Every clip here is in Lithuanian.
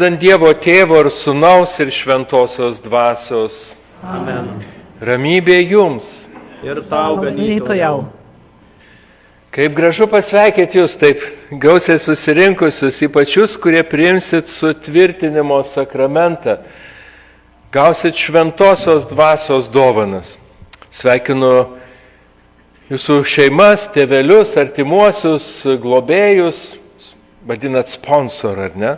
Vardant Dievo Tėvo ir Sūnaus ir Šventosios Dvasios. Amen. Ramybė jums. Ir tau ganytojau. Kaip gražu pasveikinti jūs taip gausiai susirinkusius, ypač jūs, kurie priimsit sutvirtinimo sakramentą, gausit Šventosios Dvasios dovanas. Sveikinu jūsų šeimas, tėvelius, artimuosius, globėjus, vadinat sponsor, ar ne?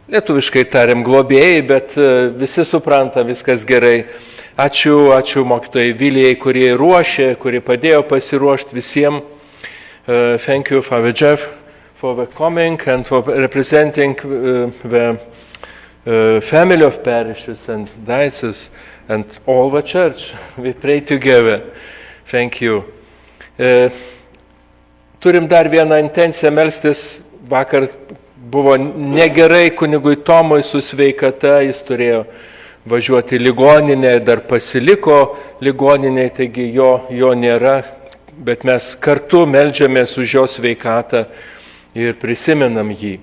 Lietuviškai tariam globėjai, bet visi supranta, viskas gerai. Ačiū mokytojai Vilijai, kurie ruošė, kurie padėjo pasiruošti visiems. Thank you, Father Jeff, for the coming and for representing the family of parishes and dioceses and all the church. We pray together. Thank you. Turim dar vieną intenciją melstis. Vakar buvo negerai kunigui Tomui su sveikata, jis turėjo važiuoti į ligoninę, dar pasiliko ligoninė, taigi jo nėra, bet mes kartu meldžiamės už jo sveikatą ir prisimenam jį.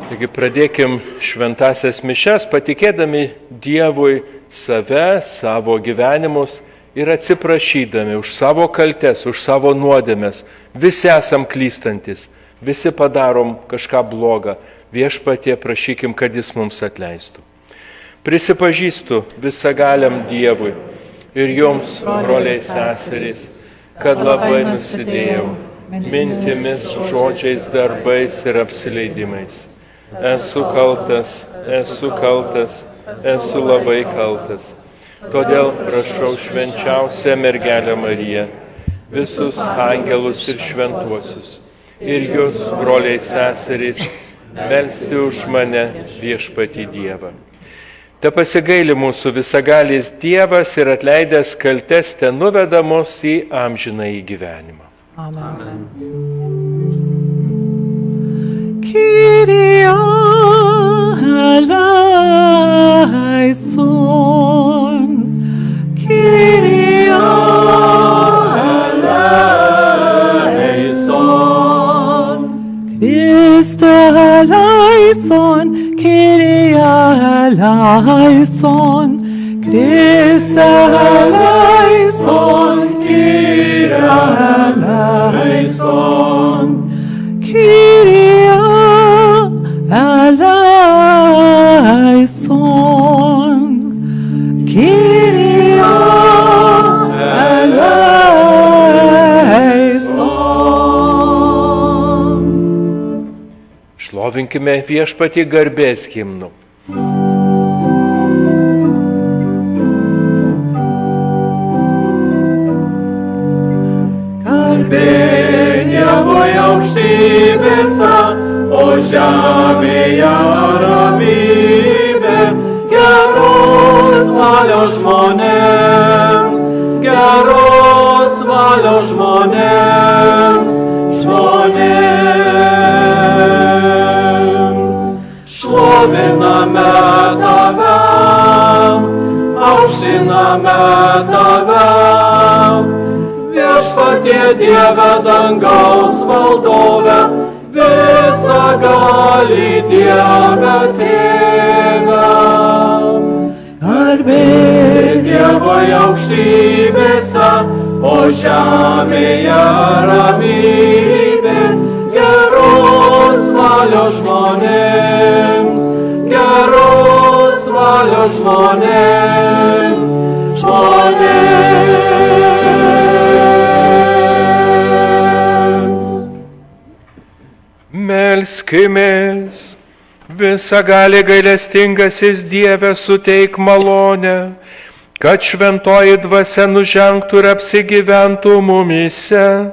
Taigi pradėkim šventasias mišias, patikėdami Dievui save, savo gyvenimus ir atsiprašydami už savo kaltes, už savo nuodėmes. Visi esam klystantis, visi padarom kažką blogą. Viešpatie prašykim, kad jis mums atleistų. Prisipažįstu visagaliam Dievui ir jums, broliai seserys, kad labai nusidėjau mintimis, žodžiais, darbais ir apsileidimais. Esu kaltas, esu labai kaltas. Todėl prašau švenčiausią mergelę Mariją, visus angelus ir šventuosius, ir jūs, broliai seserys, melsti už mane Viešpatį Dievą. Te pasigaili mūsų visagalis Dievas ir atleidęs kaltes te nuveda mus į amžinąjį gyvenimą. Amen. Kyrie eleison, Kyrie eleison, Christe eleison, Kyrie eleison, Christe eleison, Kyrie eleison, Kyrie eleison, Kyrie eleison. Šlovinkime Viešpatį garbės himnu. Dievui aukštybėse, o žemėje ramybė, geros valios žmonėms, geros valios žmonėms. Šloviname tave, aukštiname tave, Viešpatie Dieve dangaus valdove, visagalį Dieve Tėve. Garbė Dievui aukštybėse, o žemėje ramybė, geros valios žmonėms, geros valios žmonėms. Melskimės, visagali gailestingasis Dieve, suteik malonę, kad šventoji dvasia nužengtų ir apsigyventų mumyse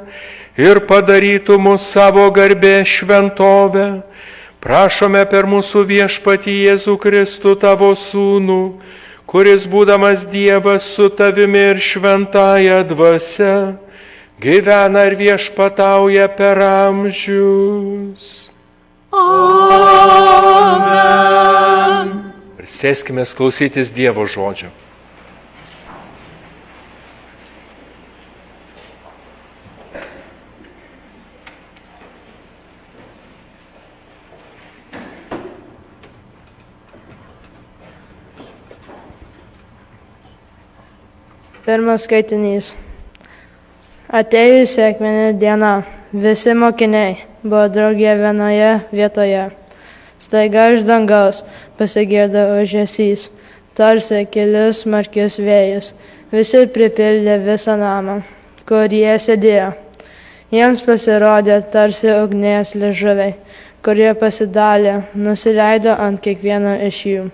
ir padarytų mus savo garbės šventovę. Prašome per mūsų Viešpatį Jėzų Kristų, tavo Sūnų, kuris būdamas Dievas su tavimi ir šventąja dvasia, gyvena ir viešpatauja per amžius. Amen. Sėskime klausytis Dievo žodžio. Pirmas skaitinys. Atėjus sekminių dieną, visi mokiniai buvo draugė vienoje vietoje. Staiga iš dangaus pasigirdo ūžesys, tarsi kelius smarkius vėjus. Visi pripildė visą namą, kur jie sėdėjo. Jiems pasirodė tarsi ugnies liežuviai, kurie pasidalė, nusileido ant kiekvieno iš jų.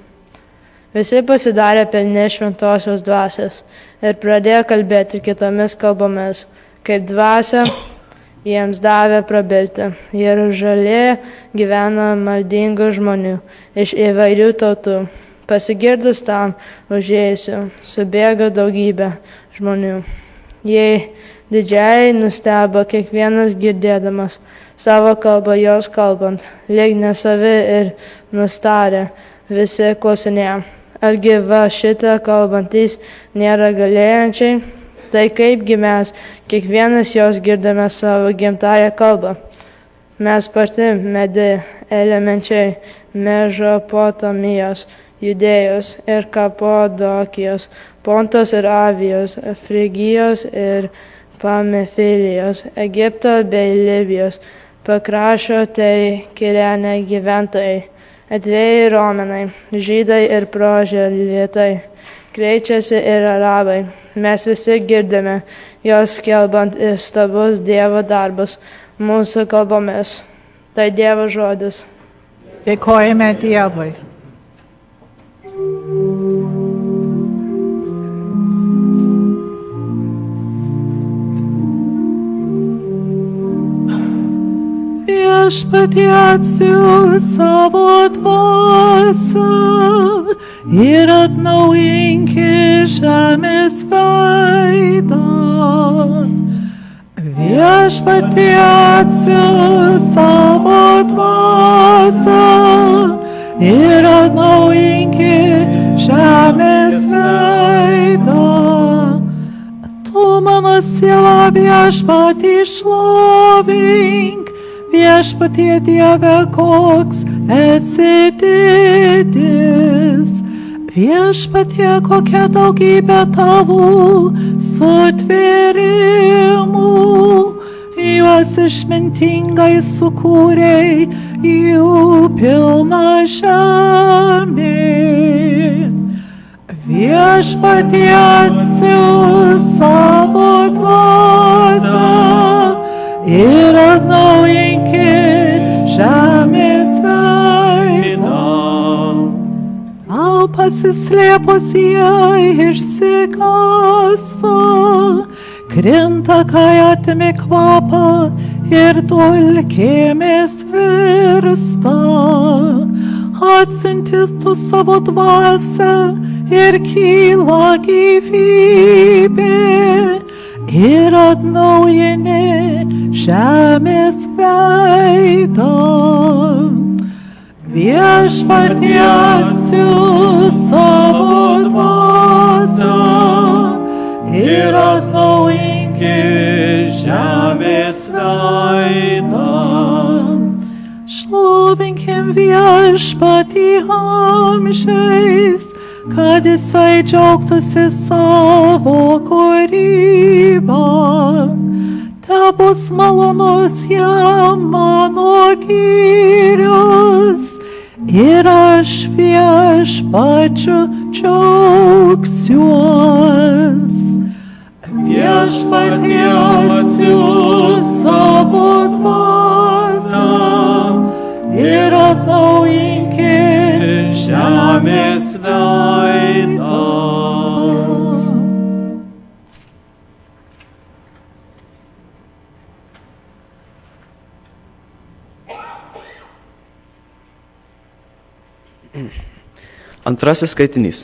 Visi pasidarė pilni šventosios dvasios ir pradėjo kalbėti kitomis kalbomis, kaip dvasia jiems davė prabilti. Jeruzalėje gyveno maldingų žmonių iš įvairių tautų. Pasigirdus tam užėjusių, subėgo daugybė žmonių. Jei didžiai nustebo kiekvienas girdėdamas savo kalbą jos kalbant, lyg nesavi ir nustarė, visi klausinėjo. Argi va šitą kalbantys nėra galėjančiai? Tai kaipgi mes kiekvienas jos girdame savo gimtąją kalbą. Mes pati Medi, Elemenčiai, Mežopotamijos, Judėjos ir Kapadokijos, Pontos ir Avijos, Frigijos ir Pamifilijos, Egipto bei Libijos, pakraščio tai Kirene gyventojai, atvėjai Romenai, Žydai ir proželietai, Kreičiasi ir Arabai. Mes visi girdime jos skelbant įstabus Dievo darbus mūsų kalbomis. Tai Dievo žodis. Dėkojame Dievui. Viešpatie atsiųs savo dvasią ir atnaujinki žemės veidą. Viešpatie atsiųs savo dvasią ir atnaujinki žemės veidą. Tu mano siela Viešpatį šlovink, Viešpatie Dieve, koks esi didis. Viešpatie, kokia daugybė tavo sutvėrimų. Juos išmintingai sukūrei, jų pilna žemė. Viešpatie atsiųs savo dvasią ir atnaujinki žemės veidą. Tau pasislėpus jai išsigąsta, krinta, kai atimi kvapą ir dulkėmis virsta. Atsiuntis tu savo dvasią ir kyla gyvybė ir atnaujini žemės veidą. Viešpatie atsiųs savo dvasią ir atnaujinki žemės veidą. Šlovinkim Viešpatį amžiais, kad jisai džiaugtųsi savo kūrybą. Tebus malonus jam mano gyrius ir aš Viešpačiu džiaugsiuos. Viešpatie atsiųs savo dvasią ir atnaujinki žemės veidą. Antrasis skaitinys.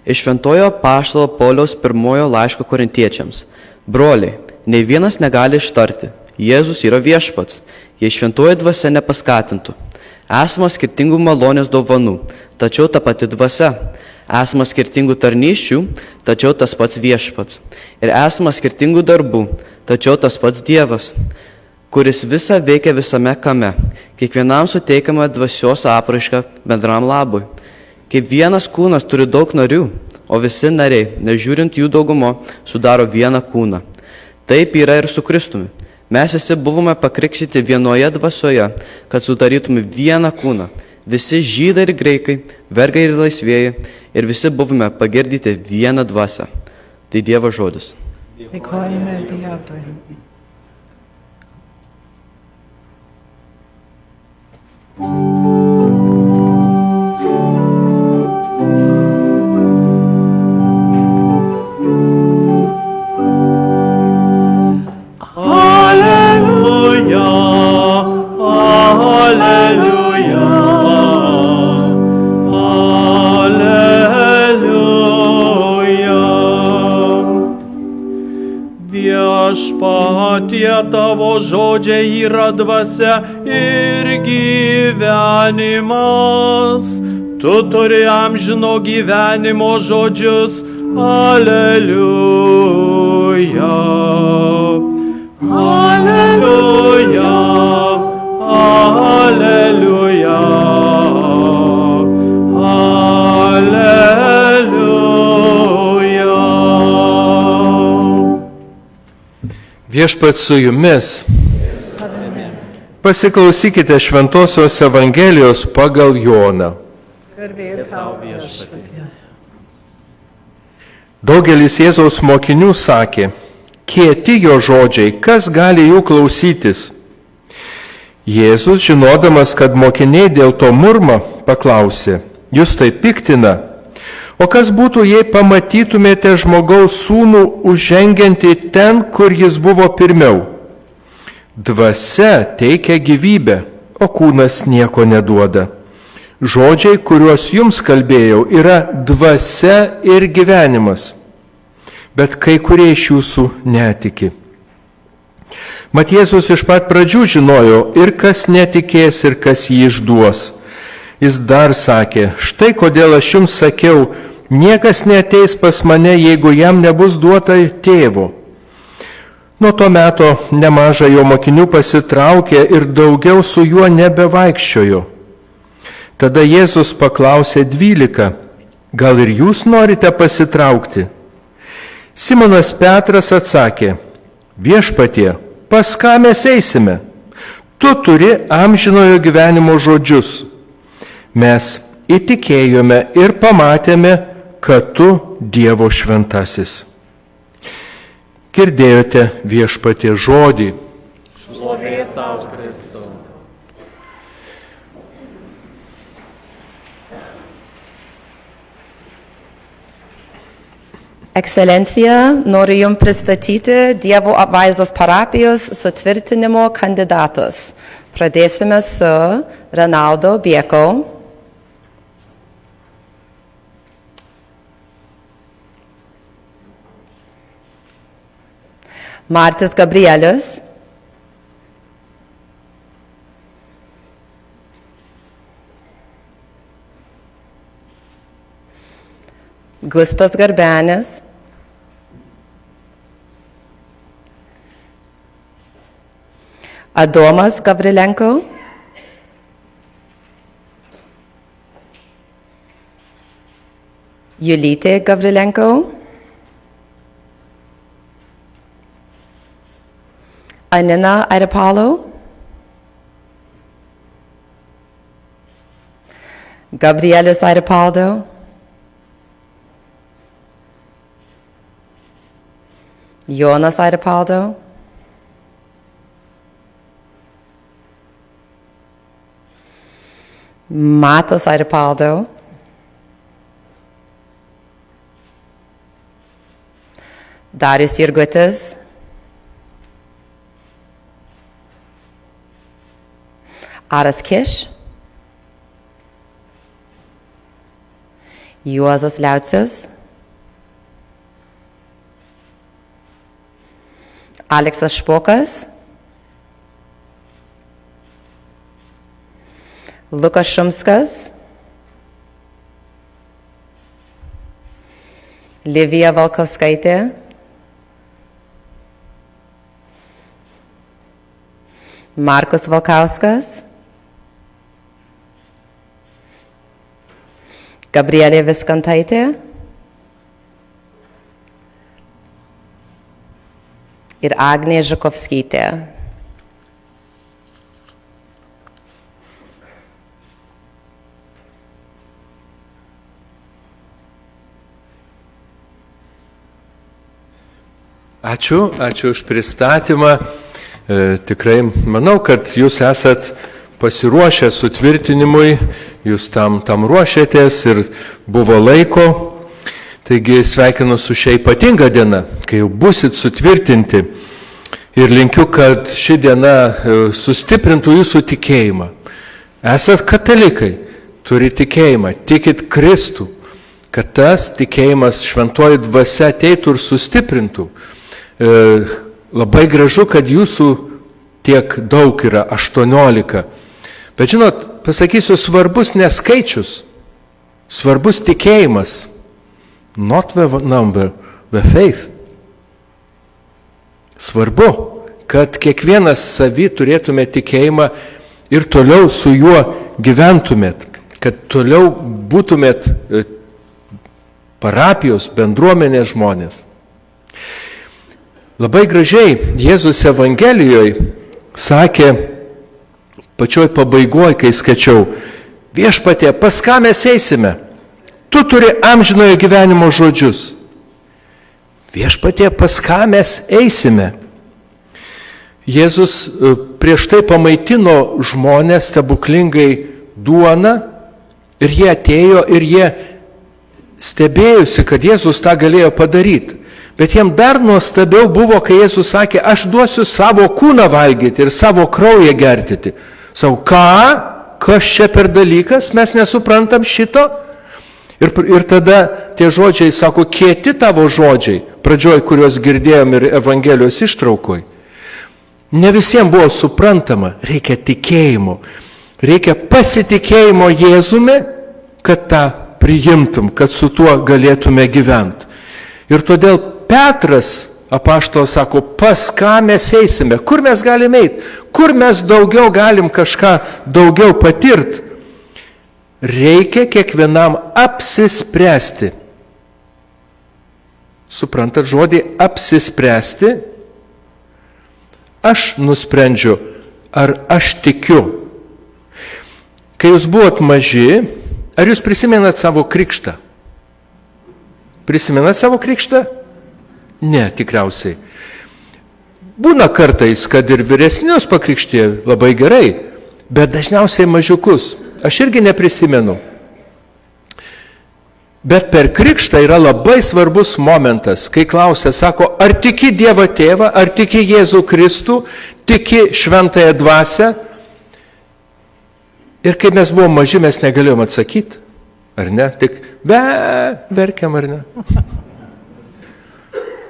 Iš Šventojo apaštalo Pauliaus pirmojo laiško korintiečiams. Broliai, nei vienas negali ištarti, Jėzus yra viešpats, jei šventoji dvasia nepaskatintų. Esama skirtingų malonės dovanų, tačiau ta pati dvasia. Esama skirtingų tarnysčių, tačiau tas pats viešpats. Ir esama skirtingų darbų, tačiau tas pats Dievas, kuris visą veikia visame kame, kiekvienam suteikiama dvasios apraiška bendram labui. Kaip vienas kūnas turi daug narių, o visi nariai, nežiūrint jų daugumo, sudaro vieną kūną. Taip yra ir su Kristumi. Mes visi buvome pakrikštyti vienoje dvasioje, kad sudarytume vieną kūną. Visi žydai ir greikai, vergai ir laisvėjai, ir visi buvome pagirdyti vieną dvasią. Tai Dievo žodis. Dėkojame Dievui. Viešpatie tavo žodžiai yra dvasia ir gyvenimas. Tu turi amžino gyvenimo žodžius. Aleliuja. Aleliuja. Aleliuja. Viešpat su jumis. Pasiklausykite Šventosios Evangelijos pagal Joną. Daugelis Jėzaus mokinių sakė, kieti jo žodžiai, kas gali jų klausytis? Jėzus, žinodamas, kad mokiniai dėl to murma, paklausė, jūs tai piktina? O kas būtų, jei pamatytumėte žmogaus sūnų užžengiantį ten, kur jis buvo pirmiau? Dvasia teikia gyvybę, o kūnas nieko neduoda. Žodžiai, kuriuos jums kalbėjau, yra dvasia ir gyvenimas. Bet kai kurie iš jūsų netiki. Mat Jėzus iš pat pradžių žinojo ir kas netikės, ir kas jį išduos. Jis dar sakė, štai kodėl aš jums sakiau, niekas neateis pas mane, jeigu jam nebus duota tėvo. Nuo to meto nemaža jo mokinių pasitraukė ir daugiau su juo nebevaikščiojo. Tada Jėzus paklausė 12, gal ir jūs norite pasitraukti? Simonas Petras atsakė, viešpatie, pas ką mes eisime? Tu turi amžinojo gyvenimo žodžius. Mes įtikėjome ir pamatėme, kad tu Dievo šventasis. Girdėjote viešpatie žodį. Šlovė tau, Kristau. Ekscelencija, noriu Jums pristatyti Dievo apvaizdos parapijos sutvirtinimo kandidatus. Pradėsime su Renaldo Bieko. Martis Gabrielius. Gustas Garbenis. Adomas Gavrilenko. Julite Gavrilenko. Anina Airapalo. Gabrielis Airapaldo. Jonas Airapaldo. Matas Airapaldo. Darius Jurgutis. Aras Kiš. Juozas Liaucius. Aleksas Špokas. Lukas Šumskas. Livija Valkauskaitė. Markus Valkauskas. Gabrielė Viskantaitė. ir Agnė Žakovskytė. Ačiū už pristatymą. Tikrai manau, kad jūs esat pasiruošę sutvirtinimui, jūs tam ruošėtės ir buvo laiko. Taigi sveikinu su šia ypatinga diena, kai jau busit sutvirtinti. Ir linkiu, kad ši diena sustiprintų jūsų tikėjimą. Esat katalikai, turi tikėjimą, tikit Kristų, kad tas tikėjimas šventoji dvasia ateitų ir sustiprintų. Labai gražu, kad jūsų tiek daug yra, 18. Bet žinot, pasakysiu, svarbus ne skaičius, svarbus tikėjimas. Not the number, the faith. Svarbu, kad kiekvienas savy turėtume tikėjimą ir toliau su juo gyventumėt, kad toliau būtumėt parapijos, bendruomenės žmonės. Labai gražiai Jėzus Evangelijoje sakė pačioj pabaigoje, kai skaičiau, viešpatie, pas ką mes eisime? Tu turi amžinojo gyvenimo žodžius. Viešpatie, pas ką mes eisime? Jėzus prieš tai pamaitino žmonės stebuklingai duoną ir jie atėjo ir jie stebėjusi, kad Jėzus tą galėjo padaryti. Bet jiem dar nuostabiau buvo, kai Jėzus sakė, aš duosiu savo kūną valgyti ir savo kraują gertyti. Sau, kas čia per dalykas, mes nesuprantam šito. Ir tada tie žodžiai, sako, kieti tavo žodžiai, pradžioj, kuriuos girdėjom ir Evangelijos ištraukoj. Ne visiems buvo suprantama, reikia tikėjimo, reikia pasitikėjimo Jėzumi, kad tą priimtum, kad su tuo galėtume gyventi. Ir todėl Petras apaštalas sako, pas ką mes eisime, kur mes galime eiti, kur mes daugiau galim kažką daugiau patirti. Reikia kiekvienam apsispręsti. Suprantat žodį apsispręsti? Aš nusprendžiu, ar aš tikiu. Kai jūs buvot maži, ar jūs prisimenat savo krikštą? Prisimenat savo krikštą? Ne, tikriausiai. Būna kartais, kad ir vyresnius pakrikštė labai gerai, bet dažniausiai mažiukus. Aš irgi neprisimenu. Bet per krikštą yra labai svarbus momentas, kai klausia, sako, ar tiki Dievą Tėvą, ar tiki Jėzų Kristų, tiki Šventąją Dvasią. Ir kai mes buvom maži, mes negalėjom atsakyti, ar ne? Tik verkiam, ar ne?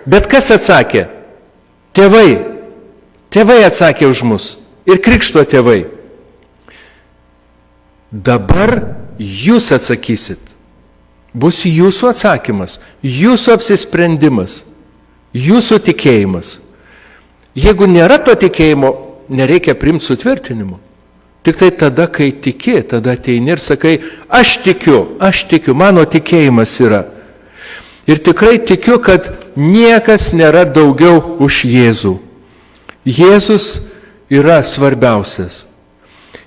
Bet kas atsakė? Tėvai. Tėvai atsakė už mus. Ir krikšto tėvai. Dabar jūs atsakysit. Bus jūsų atsakymas, jūsų apsisprendimas, jūsų tikėjimas. Jeigu nėra to tikėjimo, nereikia priimti sutvirtinimo. Tik tai tada, kai tiki, tada ateini ir sakai, aš tikiu, mano tikėjimas yra. Ir tikrai tikiu, kad niekas nėra daugiau už Jėzų. Jėzus yra svarbiausias.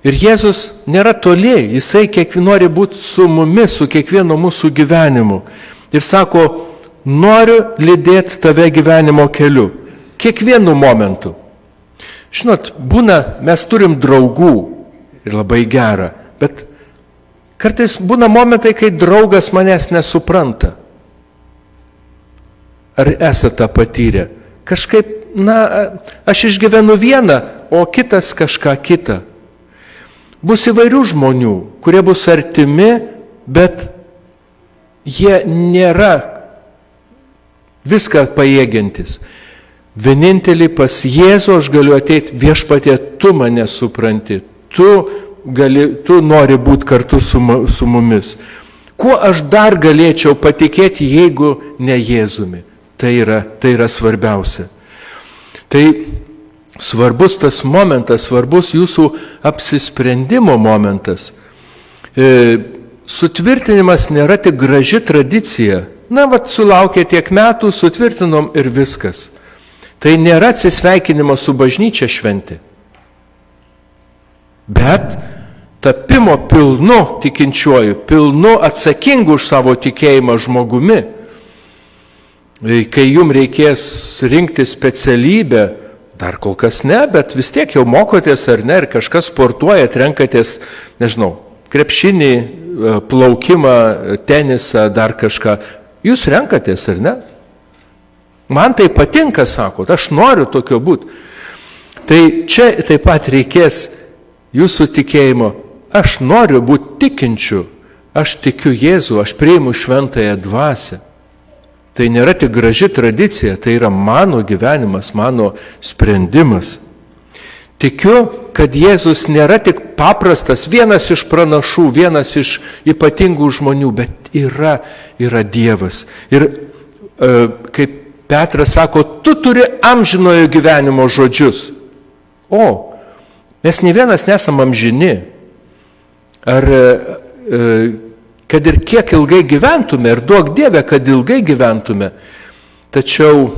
Ir Jėzus nėra toli, jisai nori būti su mumis, su kiekvienu mūsų gyvenimu. Ir sako, noriu lydėti tave gyvenimo keliu. Kiekvienu momentu. Žinot, mes turim draugų ir labai gerą, bet kartais būna momentai, kai draugas manęs nesupranta. Ar esate tą patyrę? Kažkaip, aš išgyvenu vieną, o kitas kažką kitą. Bus įvairių žmonių, kurie bus artimi, bet jie nėra viską pajėgiantis. Vienintelį pas Jėzų aš galiu ateiti, viešpatie, tu mane supranti, tu nori būti kartu su mumis. Kuo aš dar galėčiau patikėti, jeigu ne Jėzumi? Tai yra svarbiausia. Tai svarbus tas momentas, svarbus jūsų apsisprendimo momentas. Sutvirtinimas nėra tik graži tradicija. Sulaukė tiek metų, sutvirtinom ir viskas. Tai nėra atsisveikinimo su bažnyčia šventė, bet tapimo pilnu tikinčiuoju, pilnu atsakingu už savo tikėjimą žmogumi. Kai jums reikės rinkti specialybę, dar kol kas ne, bet vis tiek jau mokotės ar ne, ir kažkas sportuojat, renkatės, nežinau, krepšinį, plaukimą, tenisą, dar kažką. Jūs renkatės ar ne? Man tai patinka, sakot, aš noriu tokio būti. Tai čia taip pat reikės jūsų tikėjimo. Aš noriu būti tikinčiu, aš tikiu Jėzų, aš priimu šventąją dvasią. Tai nėra tik graži tradicija, tai yra mano gyvenimas, mano sprendimas. Tikiu, kad Jėzus nėra tik paprastas, vienas iš pranašų, vienas iš ypatingų žmonių, bet yra Dievas. Ir kaip Petras sako, tu turi amžinojo gyvenimo žodžius. O, mes ne vienas nesam amžini. Ar kad ir kiek ilgai gyventume, ir duok Dieve, kad ilgai gyventume, tačiau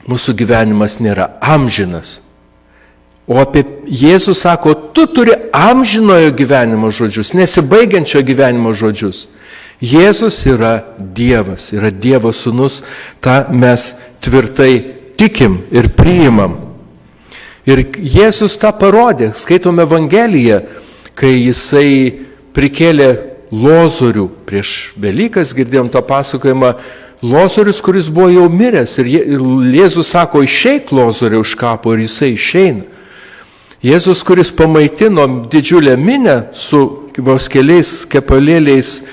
mūsų gyvenimas nėra amžinas. O apie Jėzų sako, tu turi amžinojo gyvenimo žodžius, nesibaigiančio gyvenimo žodžius. Jėzus yra Dievas, yra Dievo sūnus, tą mes tvirtai tikim ir priimam. Ir Jėzus tą parodė, skaitome Evangeliją, kai jisai prikėlė Lozorių, prieš Velykas girdėjom tą pasakojimą, Lozorius, kuris buvo jau miręs, ir Jėzus sako, išeik Lozorių iš kapo, ir jisai išeina. Jėzus, kuris pamaitino didžiulę minę su vos keliais kepalėliais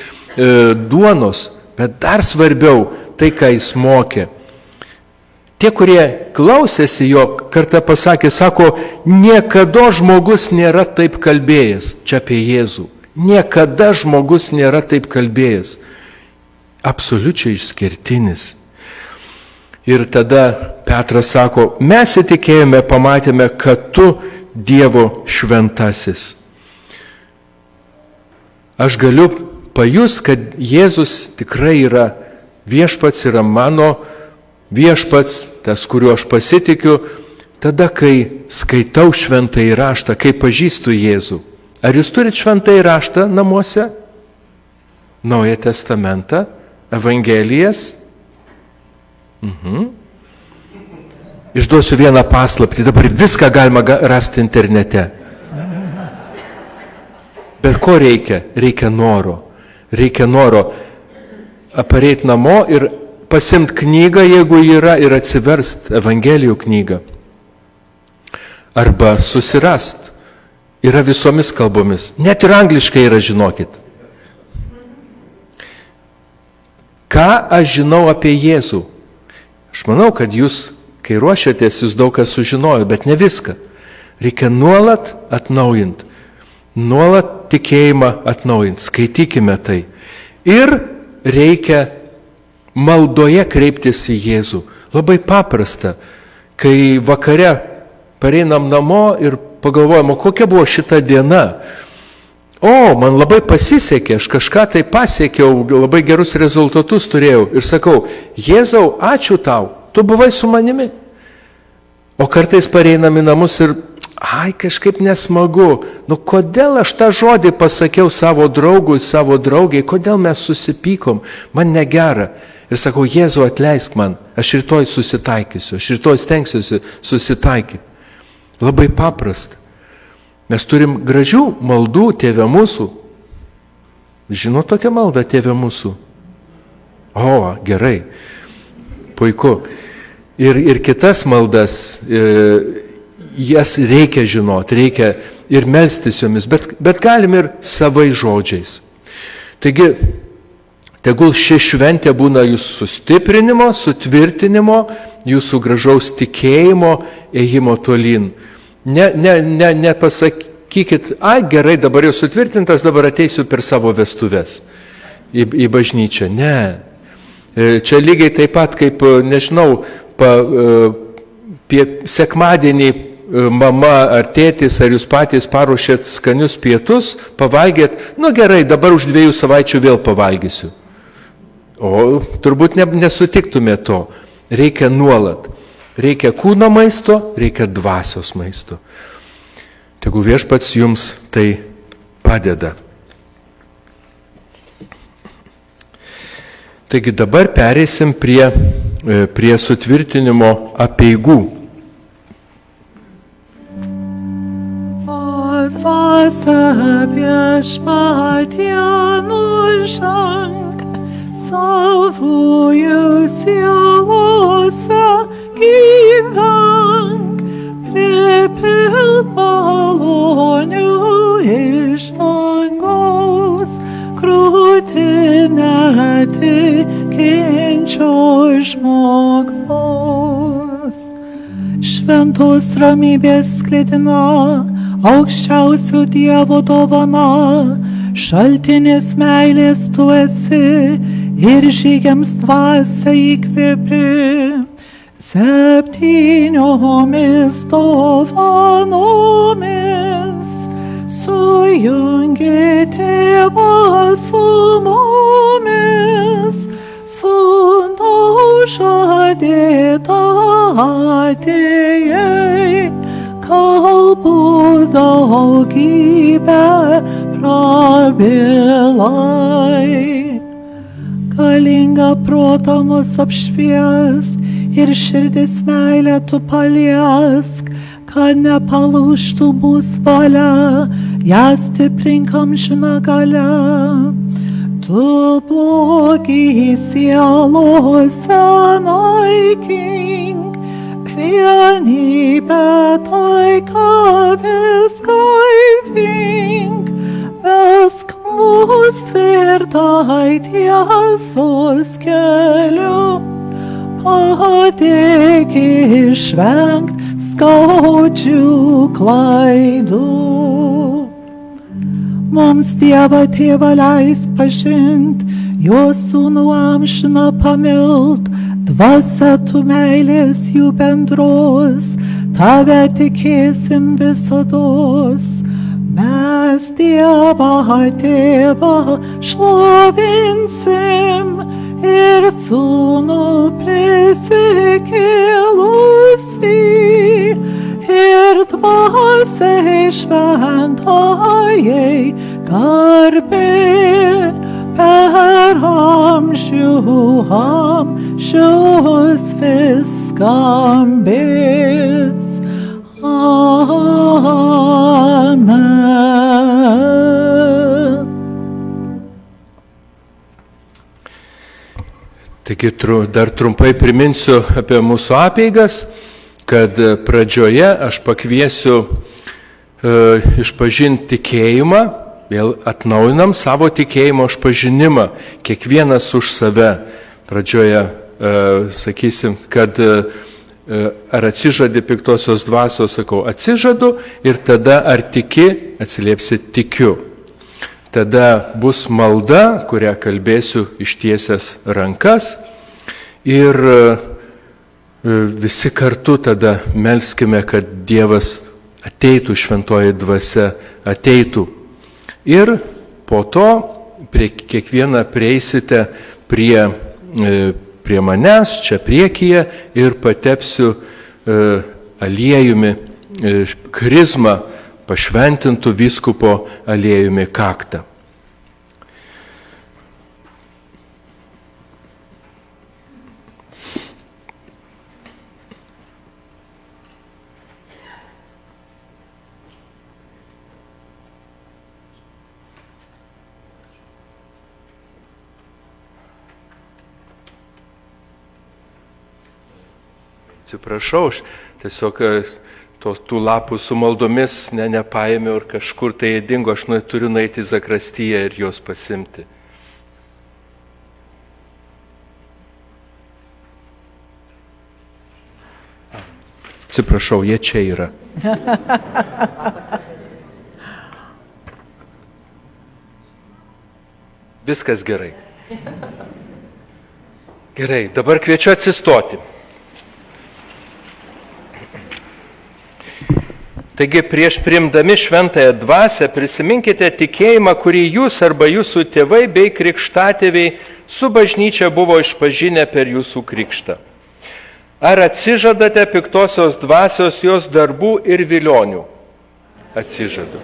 duonos, bet dar svarbiau tai, ką jis mokė. Tie, kurie klausėsi jo, kartą pasakė, sako, niekada žmogus nėra taip kalbėjęs, čia apie Jėzų. Niekada žmogus nėra taip kalbėjęs. Absoliučiai išskirtinis. Ir tada Petras sako, mes įtikėjome, pamatėme, kad tu Dievo šventasis. Aš galiu pajust, kad Jėzus tikrai yra viešpats, yra mano viešpats, tas, kuriuo aš pasitikiu, tada, kai skaitau šventąjį raštą, kai pažįstu Jėzų. Ar jūs turite šventąjį raštą namuose? Naują testamentą, Evangelijas? Išduosiu vieną paslaptį, dabar viską galima rasti internete. Bet ko reikia? Reikia noro. Reikia noro pareiti namo ir pasimti knygą, jeigu yra, ir atsiverst Evangelijų knygą. Arba susirast. Yra visomis kalbomis. Net ir angliškai yra, žinokit. Ką aš žinau apie Jėzų? Aš manau, kad jūs, kai ruošiatės, jūs daug ką sužinojo, bet ne viską. Reikia nuolat atnaujinti. Nuolat tikėjimą atnaujinti. Skaitykime tai. Ir reikia maldoje kreiptis į Jėzų. Labai paprasta. Kai vakare pareinam namo ir pagalvojam, kokia buvo šita diena. O, man labai pasisekė, aš kažką tai pasiekiau, labai gerus rezultatus turėjau. Ir sakau, Jėzau, ačiū tau, tu buvai su manimi. O kartais pareinam į namus ir, kažkaip nesmagu. Kodėl aš tą žodį pasakiau savo draugui, savo draugiai, kodėl mes susipykom, man negera. Ir sakau, Jėzau, atleisk man, aš rytoj susitaikysiu, aš rytoj stengsiuosi susitaikyti. Labai paprasta. Mes turim gražių maldų, Tėve mūsų. Žinot tokią maldą, Tėve mūsų? O, gerai. Puiku. Ir kitas maldas, jas reikia žinoti, reikia ir melstis jomis, bet galim ir savai žodžiais. Taigi, tegul ši šventė būna jūsų sustiprinimo, sutvirtinimo, jūsų gražaus tikėjimo, ėjimo tolyn. Nepasakykit, gerai, dabar jau sutvirtintas, dabar ateisiu per savo vestuves į bažnyčią. Ne. Čia lygiai taip pat, kaip, nežinau, sekmadienį mama ar tėtis, ar jūs patys paruošėt skanius pietus, pavalgėt, gerai, dabar už 2 savaičių vėl pavalgysiu. O turbūt nesutiktume to. Reikia nuolat. Reikia kūno maisto, reikia dvasios maisto. Tegul Viešpats jums tai padeda. Taigi dabar pereisim prie sutvirtinimo apeigų. Dvasia Viešpatie nuženk, savųjų sielose gyvenk, pripilk malonių iš dangaus, krūtinę tikinčio žmogaus. Šventos ramybės sklidina, aukščiausio Dievo dovana, šaltinis meilės tu esi ir žygiams dvasia įkvėpi. Septyniomis dovanomis sujungi Tėvą su mumis, sūnau žadėta atėjai, kalbų daugybę prabilai. Galingą protą mus apšviesk ir širdis meilę tu paliesk, kad nepalūžtų mūsų valia, ją stiprink amžiną galią. Tu blogį sielose naikink, vienybę taiką viską įvink, vesk mus tvirtai tiesos keliu, padėk išvengt skaudžių klaidų. Mums Dievą Tėvą leisk pažint, jo sūnų amžiną pamilt, dvasia tu meilės jų bendros, tave tikėsim visados. Mes Dievą Tėvą šlovinsim ir sūnų prisikėlusį, ir dvasiai šventajai garbė per amžius viskambės. Amen. Taigi dar trumpai priminsiu apie mūsų apeigas, kad pradžioje aš pakviesiu išpažinti tikėjimą, vėl atnaujinam savo tikėjimo išpažinimą, kiekvienas už save. Pradžioje sakysim, kad ar atsižadi piktosios dvasios, sakau, atsižadu, ir tada ar tiki, atsiliepsi tikiu. Tada bus malda, kurią kalbėsiu ištiesęs rankas, ir visi kartu tada melskime, kad Dievas ateitų, šventoji dvasia ateitų. Ir po to kiekvieną prieisite prie manęs, čia priekyje, ir patepsiu aliejumi krizmą, pašventintų vyskupo aliejumi kaktą. Atsiprašau, aš tiesiog tų lapų su maldomis nepaėmiau ir kažkur tai dingo, aš turiu nueiti į zakristiją ir juos pasimti. Atsiprašau, jie čia yra. Viskas gerai. Gerai, dabar kviečiu atsistoti. Taigi prieš priimdami šventąją dvasią prisiminkite tikėjimą, kurį jūs arba jūsų tėvai bei krikštatėviai su bažnyčia buvo išpažinę per jūsų krikštą. Ar atsižadate piktosios dvasios jos darbų ir vilionių? Atsižadu.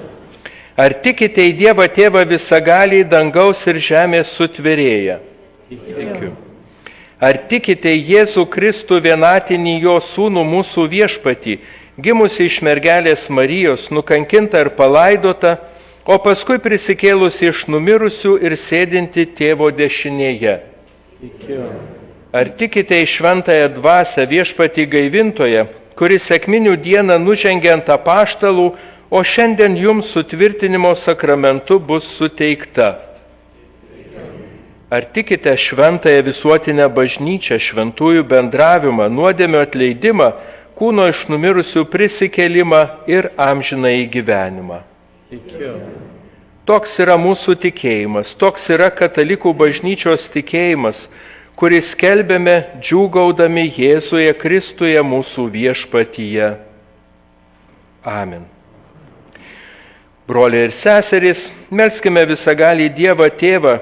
Ar tikite į Dievą Tėvą visagalį, dangaus ir žemės sutvėrėją? Tikiu. Ar tikite į Jėzų Kristų vienatinį jo sūnų mūsų viešpatį, gimusi iš mergelės Marijos, nukankintą ir palaidotą, o paskui prisikėlusi iš numirusių ir sėdinti Tėvo dešinėje? Tikiu. Ar tikite į šventąją dvasią viešpatį gaivintoje, kuris sekminių dieną nužengė ant apaštalų, o šiandien jums sutvirtinimo sakramentu bus suteikta? Ar tikite šventąją visuotinę bažnyčią, šventųjų bendravimą, nuodėmio atleidimą, kūno iš numirusių prisikėlimą ir amžinąjį gyvenimą? Tikiu. Toks yra mūsų tikėjimas, toks yra katalikų bažnyčios tikėjimas, kurį skelbėme džiūgaudami Jėzuje Kristuje mūsų viešpatyje. Amen. Broliai ir seserys, melskime visagalį Dievą Tėvą,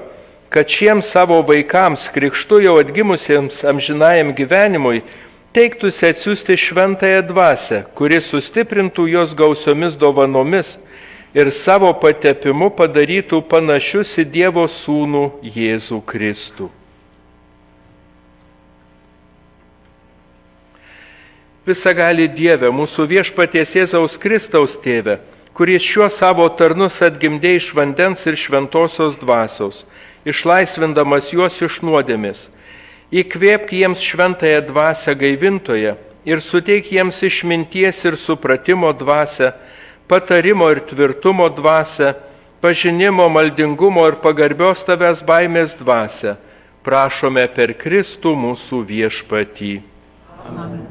kad šiems savo vaikams, krikštu jau atgimusiems amžinajam gyvenimui, teiktųsi atsiųsti šventąją dvasią, kuri sustiprintų jos gausiomis dovanomis ir savo patepimu padarytų panašius į Dievo Sūnų Jėzų Kristų. Visagali Dieve, mūsų viešpaties Jėzaus Kristaus Tėve, kuris šiuos savo tarnus atgimdė iš vandens ir šventosios dvasios, išlaisvindamas juos iš nuodėmės, įkvėpk jiems šventąją dvasią gaivintoje ir suteik jiems išminties ir supratimo dvasią, patarimo ir tvirtumo dvasią, pažinimo, maldingumo ir pagarbios tavęs baimės dvasią. Prašome per Kristų mūsų viešpatį. Amen.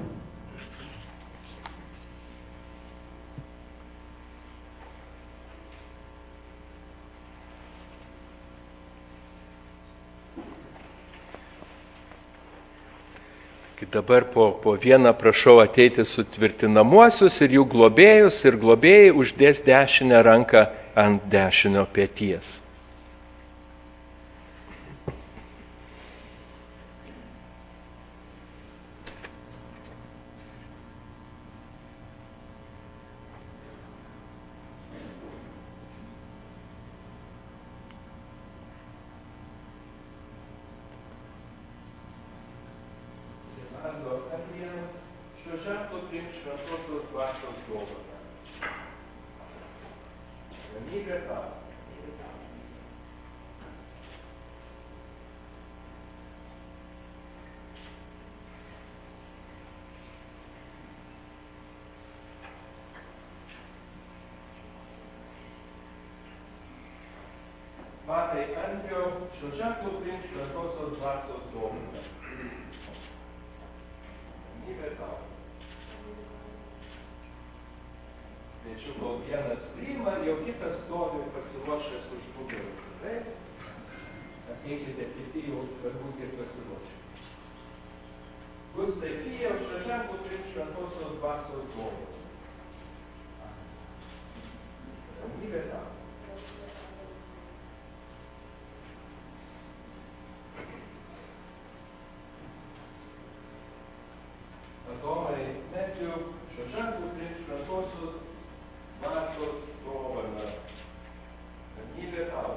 Dabar po vieną prašau ateiti sutvirtinamuosius ir jų globėjus, ir globėjai uždės dešinę ranką ant dešinio peties. Matai, Andriau, šio ženklo priimk šventosios dvasios dovaną. Ramybė tau. Kviečiu, kol vienas priima, jau kitas stovi pasiruošęs už nugaros. Taip? Ateikite kiti jau galbūt ir pasiruošę. Gustai, Kijau, šio ženklo priimk šventosios dvasios dovaną. Ramybė tau. Adomai, Metijau, šio ženklo priimk šventosios dvasios dovaną. Ramybė tau.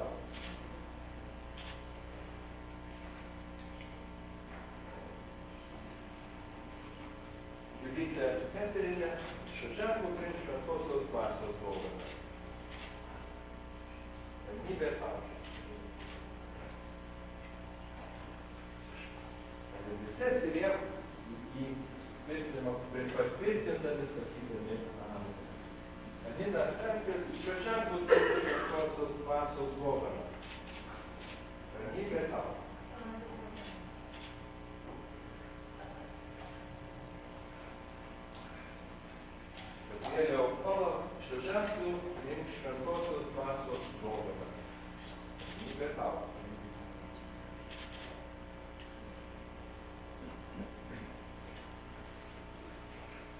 Julytė Petrinė, šio ženklo priimk šventosios dvasios dovaną. Ramybė tau. Visi atsiliep į patvirtindami, sakydami amen. Adina, Petras, šio ženklo priimk šventosios dvasios dovaną. Ramybė tau. Gabrieliau Kola, šio ženklo priimk šventosios dvasios dovaną. Ramybė tau.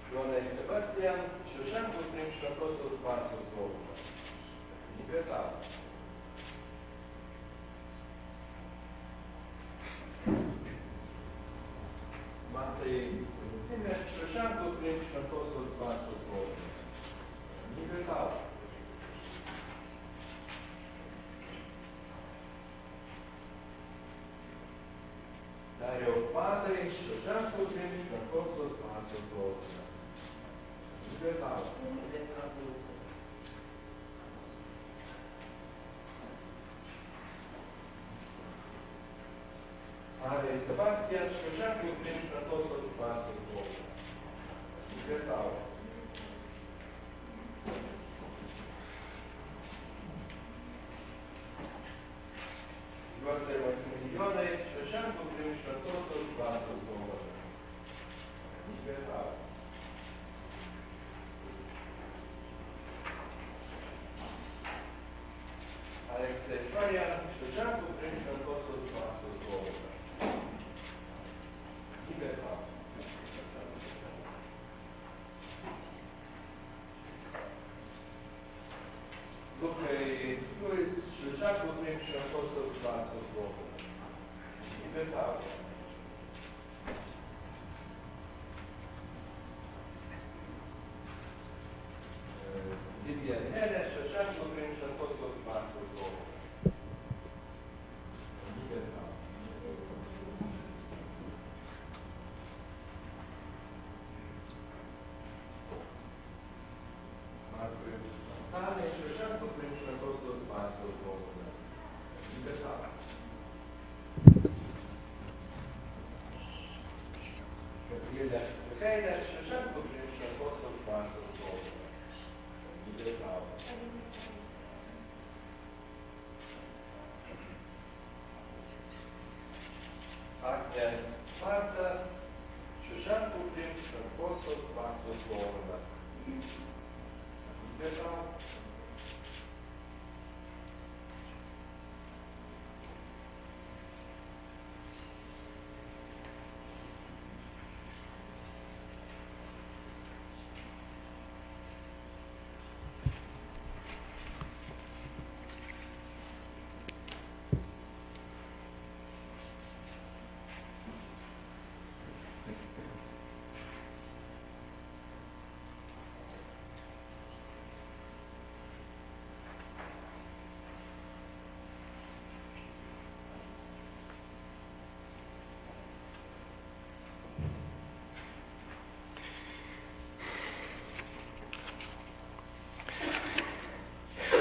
Jonai Sebastian, šio ženklo priimk šventosios dvasios dovaną. Ramybė tau. Matai, dvasios dovana. Viešpatie. Ave Sebastian, švažiavk jau prie šventosios dvasios dovana. Viešpatie. Juozai Maksimilijonai, švažiavk jau prie šventosios dvasios dovana. Viešpatie. Aleksej Švarjan, švažiavk jau prie šventosios dvasios dovana. Lukai, jūs švažiavk jau prie šventosios dvasios dovana. Viešpatie. Lidija Nerė, švažiavk jau prie šventosios dvasios dovana. Markui Antanai, švažiavk jau prie šventosios dvasios dovana. Viešpatie. Gabrielė Michailė, švažiavk jau prie šventosios dvasios dovana. Viešpatie. Agnė Marta, švažiavk jau prie šventosios dvasios dovana. Viešpatie.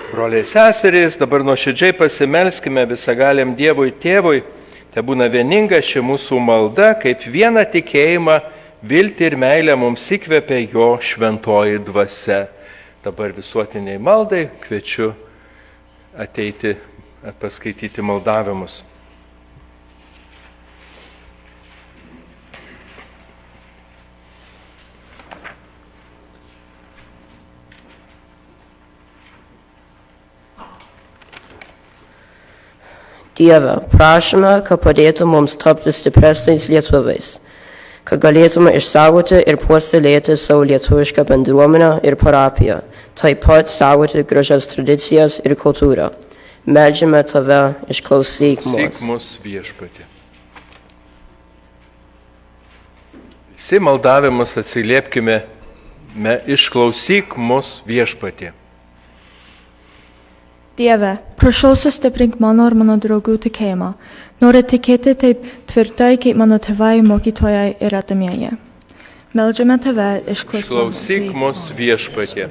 Broliai seserys, dabar nuoširdžiai pasimelskime visagaliam Dievui Tėvui, te būna vieninga ši mūsų malda, kaip vieną tikėjimą, viltį ir meilę mums įkvepia jo šventoji dvasia. Dabar visuotiniai maldai kviečiu ateiti paskaityti maldavimus. Dieve, prašome, kad padėtų mums tapti stipresniais lietuviais, kad galėtume išsaugoti ir puoselėti savo lietuvišką bendruomenę ir parapiją, taip pat saugoti gražias tradicijas ir kultūrą. Meldžiame tave, išklausyk mus. Mus viešpatie. Visi maldavimus atsiliepkime, išklausyk mus viešpatie. Dieve, prašau sustiprink mano ir mano draugų tikėjimą. Noriu tikėti taip tvirtai, kaip mano tėvai, mokytojai ir artimieji. Meldžiame tave, išklausyk mus viešpatie.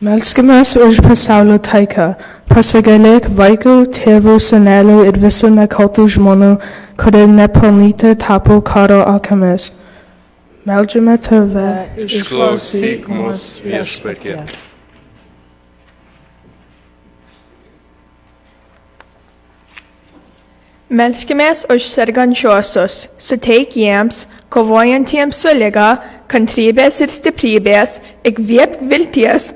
Melskimės už pasaulio taiką. Pasigailėk vaikų, tėvų, senelių ir visų nekaltų žmonių, kurie nepelnytai tapo karo akimis. Meldžiame tave, išklausyk mus viešpatie. Melskimės už sergančiuosius, suteik jiems, kovojantiems su liga, kantrybės ir stiprybės, įkvėpk vilties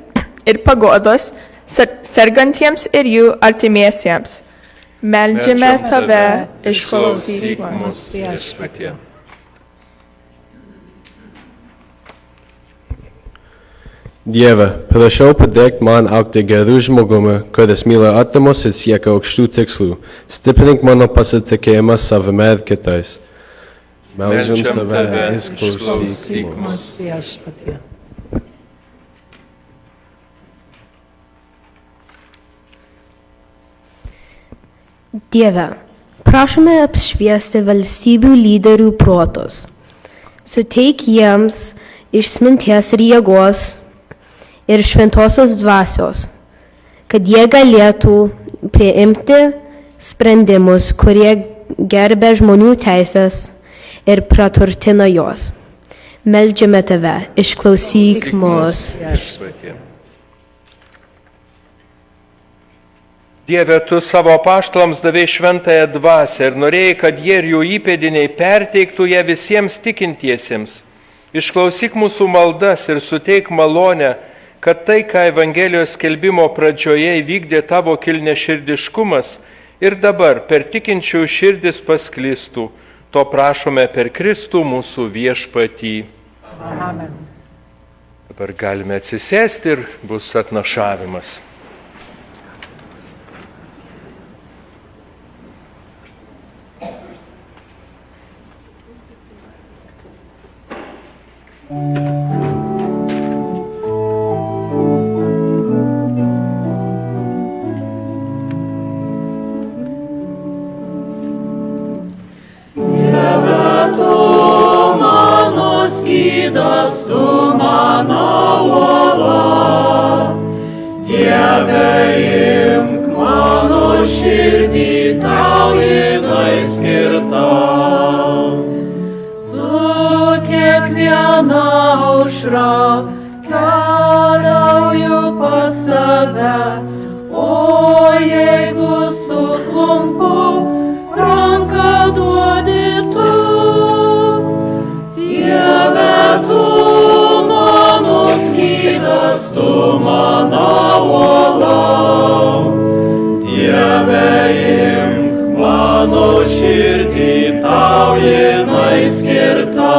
ir paguodos, sergantiems ir jų artimiesiems. Meldžiame tave, išklausyk mus viešpatie. Dieve, prašau padėk man augti gerų žmogumi, kuris myli artimus ir siekia aukštų tikslų. Stiprink mano pasitikėjimą savimi ir kitais. Meldžiam tave, išklausyk mus viešpatie. Dieve, Prašome apšviesti valstybių lyderių protus. Suteik jiems išminties ir jėgos ir šventosios dvasios, kad jie galėtų priimti sprendimus, kurie gerbia žmonių teisės ir praturtina jos. Meldžiame tave, išklausyk mus. Dieve, tu savo apaštalams davei šventąją dvasią ir norėjai, kad jie ir jų įpėdiniai perteiktų ją visiems tikintiesiems. Išklausyk mūsų maldas ir suteik malonę, kad tai, ką Evangelijos skelbimo pradžioje įvykdė tavo kilniaširdiškumas, ir dabar per tikinčių širdis pasklistų. To prašome per Kristų mūsų viešpatį. Amen. Dabar galime atsisėsti ir bus atnašavimas. Keliauju pas tave, o jeigu suklumpu, ranką duodi tu. Dieve, tu mano skydas, tu mano uola. Dieve, imk mano širdį, tau jinai skirta.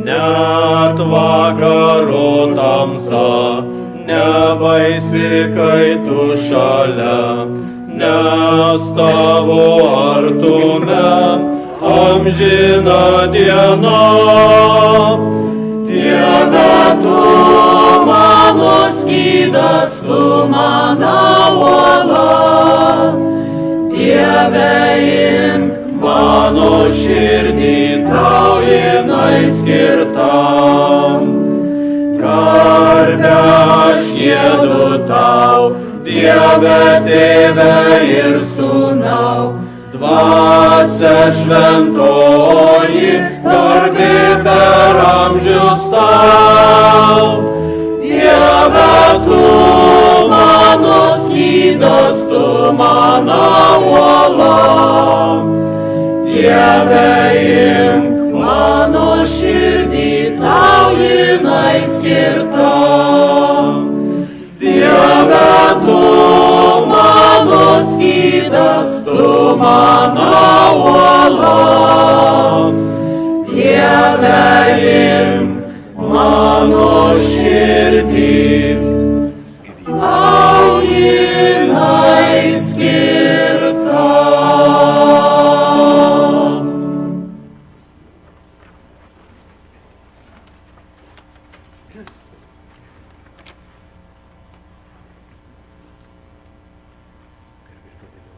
Net vakaro tamsa, nebaisi, kai tu šalia, nes tavo artume amžina diena. Dieve, tu mano skydas, tu mano uola. Dieve, imk mano širdį, tau jinai skirta. Garbę aš jėdu tau, Dieve, Tėve ir Sūnau, Dvasia šventoji, garbė per amžius tau. Dieve, tu mano skydas, tu mano uola. Dieve, imk mano širdį, tau jinai skirta. Dieve, tu mano skydas, tu mano uola. Dieve, imk mano širdį, tau jinai skirta.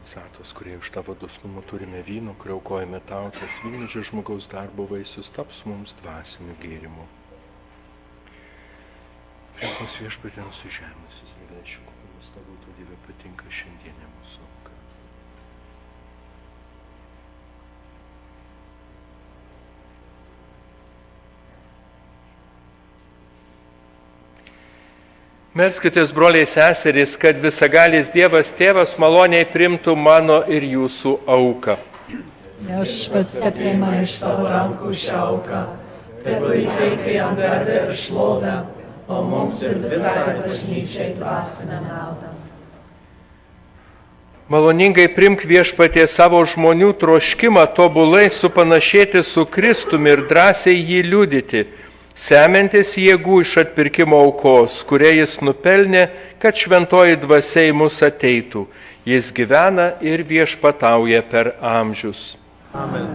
Satos, kurie iš tavo dosnumo turime vyno, kurio aukojame tau, tas vyničio žmogaus darbo vaisius taps mums dvasiniu gėrimu. Priekos viešpatė mūsų žemės, jis mylėčiau, kokiamis tavo Dieve patinka šiandienė mūsų auka. Melskitės, broliai seserys, kad visagalis Dievas Tėvas maloniai primtų mano ir jūsų auką. Viešpats tepriima iš tavo rankų šią auką, tegu įteikia jam garbę ir šlovę, o mums ir visai bažnyčiai dvasinę naudą. Maloningai primk Viešpatie savo žmonių troškimą tobulai supanašėti su Kristumi ir drąsiai jį liudyti, semiantis jėgų iš atpirkimo aukos, kurie jis nupelnė, kad šventoji dvasia į mus ateitų. Jis gyvena ir viešpatauja per amžius. Amen.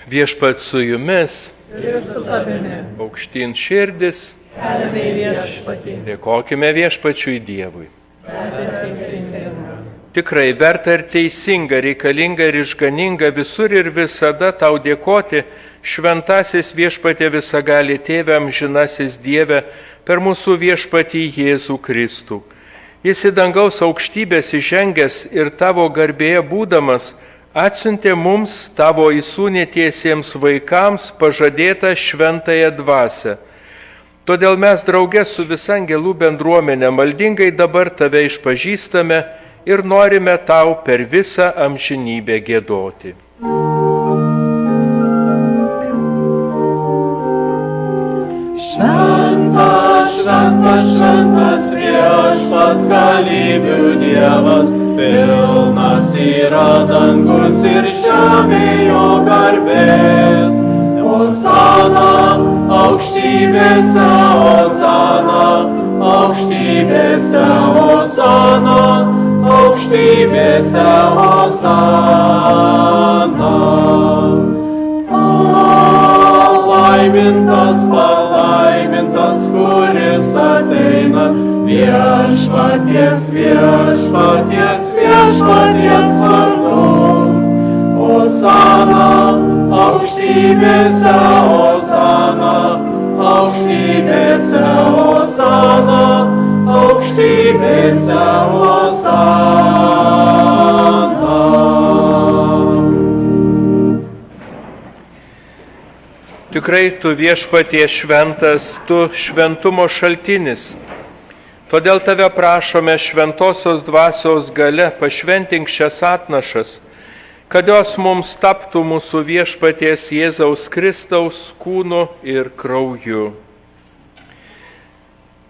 Viešpat su jumis ir su tavimi. Aukštyn širdis, Keliame į viešpatį, dėkokime viešpačiui Dievui. verta ir teisinga. Tikrai verta ir teisinga, reikalinga ir išganinga visur ir visada tau dėkoti, šventasis viešpatie visagali tėve, amžinasis Dieve, per mūsų viešpatį Jėzų Kristų. Jis į dangaus aukštybės įžengęs ir tavo garbėje būdamas, atsiuntė mums, tavo įsūnytiesiems vaikams, pažadėtą šventąją dvasią. Todėl mes draugė su visa angelų bendruomenė maldingai dabar tave išpažįstame ir norime tau per visą amžinybę giedoti. Šventas, šventas, šventas viešpats galybių Dievas, pilnas yra dangus ir žemė jo garbės. Osana, aukštybėse, Osana, aukštybėse, Osana, aukštybėse, Osana. Palaimintas, kuris ateina, viešpaties vardu. Osana, aukštybėse, Osana, aukštybėse, Osana, aukštybėse, Osana. Tikrai tu viešpatie šventas, tu šventumo šaltinis. Todėl tave prašome šventosios dvasios gale, pašventink šias atnašas, kad jos mums taptų mūsų viešpaties Jėzaus Kristaus kūnu ir krauju.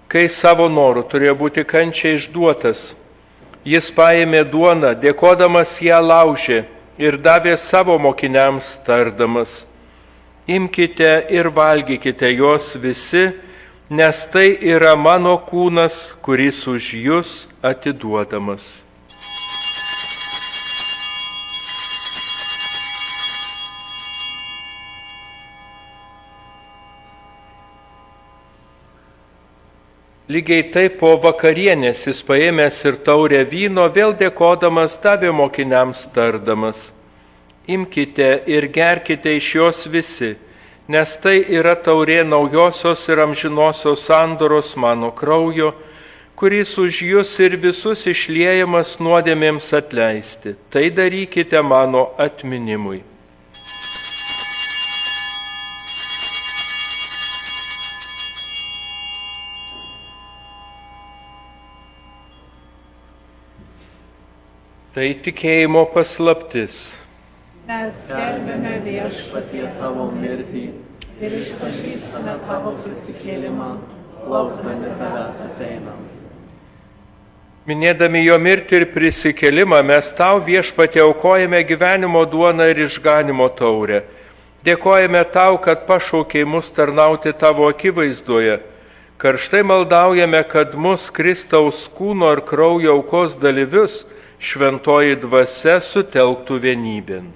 Kai savo norų turėjo būti kančiai išduotas, jis paėmė duoną, dėkodamas ją laužė ir davė savo mokiniams tardamas: imkite ir valgykite jos visi, nes tai yra mano kūnas, kuris už jus atiduodamas. Lygiai taip po vakarienės jis paėmęs ir taurę vyno, vėl dėkodamas davė mokiniams tardamas: imkite ir gerkite iš jos visi, nes tai yra taurė naujosios ir amžinosios sandoros mano kraujo, kuris už jus ir visus išliejamas nuodėmėms atleisti. Tai darykite mano atminimui. Tai tikėjimo paslaptis. Mes skelbiame viešpatie tavo mirtį ir išpažįstame tavo prisikėlimą, laukdami tavęs ateinant. Minėdami jo mirtį ir prisikėlimą, mes tau viešpatie aukojame gyvenimo duoną ir išganimo taurę. Dėkojame tau, kad pašaukei mus tarnauti tavo akivaizdoje. Karštai maldaujame, kad mus Kristaus kūno ir kraujo aukos dalyvius šventoji dvasia sutelktų vienybėn.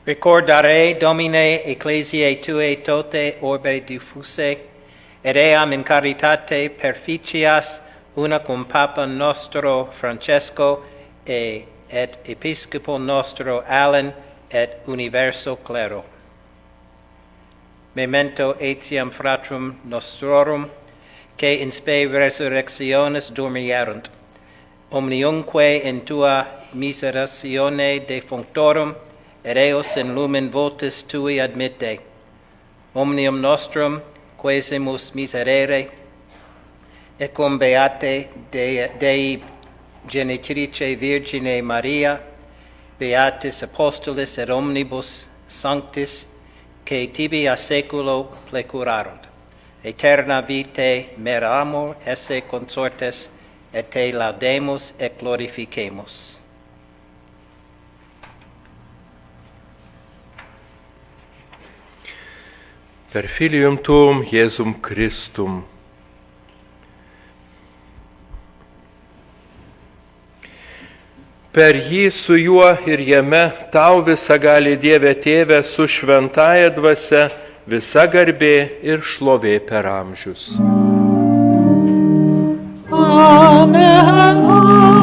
Ricordare, Domine, ecclesiae tue tote orbe diffuse, et eam in caritate perficias una cum Papa nostro Francesco et Episcopo nostro Alan et universo clero. Memento etiam fratrum nostrorum, que in spe resurrectionis dormierunt, omniumque in tua miseratione defunctorum, et eos in lumen votis tui admitte, omnium nostrum quesimus miserere, et cum beate Dei genitrice Virgine Maria, beatis apostolis et omnibus sanctis, que tibi a seculo plecurarunt. Eterna vitae meramur esse consortes, et te laudemus et glorificemus. Per filium tuum, Jėzum Kristum. Per jį su juo ir jame tau visa gali Dieve Tėve su šventaja dvasia, visa garbė ir šlovė per amžius. Amen, amen, amen,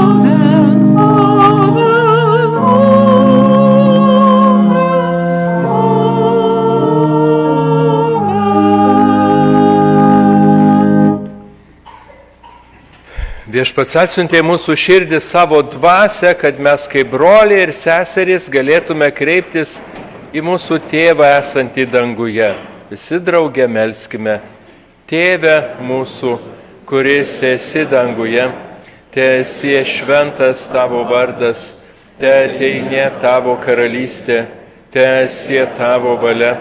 Viešpats atsiuntė mūsų širdį savo dvasią, kad mes kaip broliai ir seserys galėtume kreiptis į mūsų tėvą esantį danguje. Visi drauge melskime. Tėve mūsų, kuris esi danguje, teesie šventas tavo vardas, teateinie tavo karalystė, teesie tavo valia,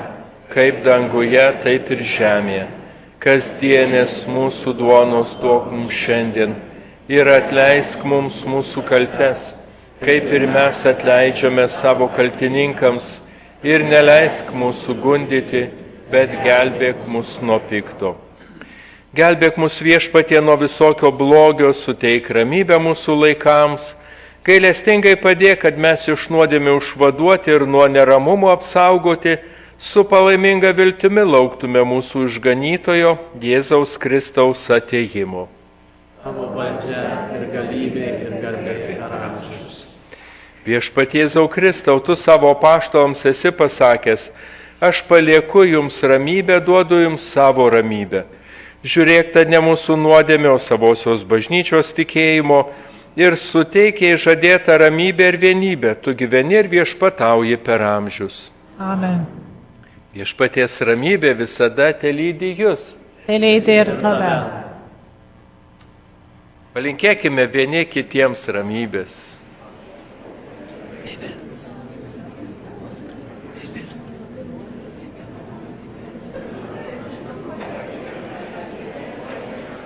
kaip danguje, taip ir žemėje. Kasdienės mūsų duonos duok mums šiandien ir atleisk mums mūsų kaltes, kaip ir mes atleidžiame savo kaltininkams, ir neleisk mūsų gundyti, bet gelbėk mus nuo pikto. Gelbėk mus Viešpatie nuo visokio blogio, suteik ramybę mūsų laikams, gailestingai padėk, kad mes iš nuodėmių išvaduoti ir nuo neramumo apsaugoti, su palaiminga viltimi lauktume mūsų išganytojo Jėzaus Kristaus atėjimo. Tavo valdžia ir galybė ir garbė per amžius. Viešpatie Jėzau Kristau, tu savo apaštalams esi pasakęs, aš palieku jums ramybę, duodu jums savo ramybę. Žiūrėk, tad ne mūsų nuodėmė, o savosios bažnyčios tikėjimo ir suteikiai žadėtą ramybę ir vienybę, tu gyveni ir viešpatauji per amžius. Amen. Viešpaties ramybė visada telydi jus. Lydi ir tave. Palinkėkime vieni kitiems ramybės.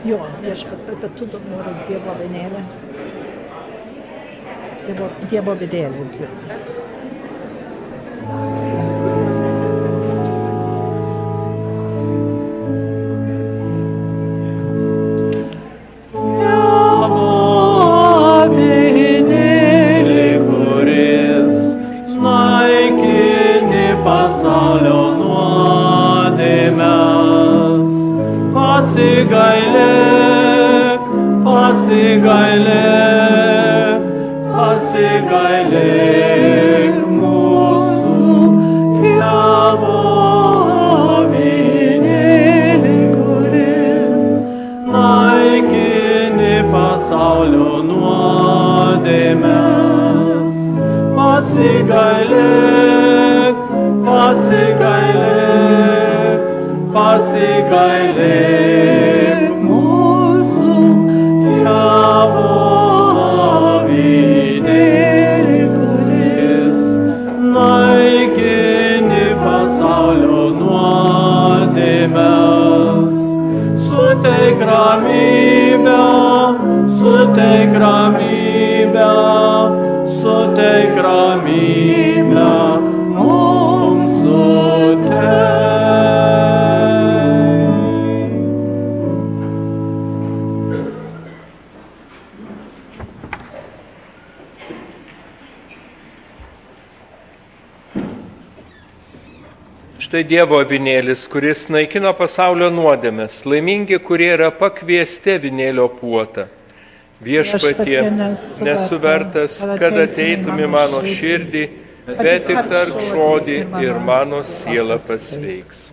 Jo, viešpas, bet tu nori Dievo vienėlę. Dievo vidėlę. Pasigailėk mūsų Dievo vienėlį, kuris naikini pasaulio nuodėmes. Pasigailėk, pasigailėk, pasigailėk mūsų Dievo vienėlį, kuris naikini pasaulio nuodėmes. Suteik ramybę, suteik ramybę, suteik ramybę mums suteik. Štai Dievo avinėlis, kuris naikino pasaulio nuodėmes, laimingi, kurie yra pakviesti avinėlio puotą. Viešpatie, nesu vertas, kad ateitum į mano širdį, bet tik tark žodį ir mano siela pasveiks.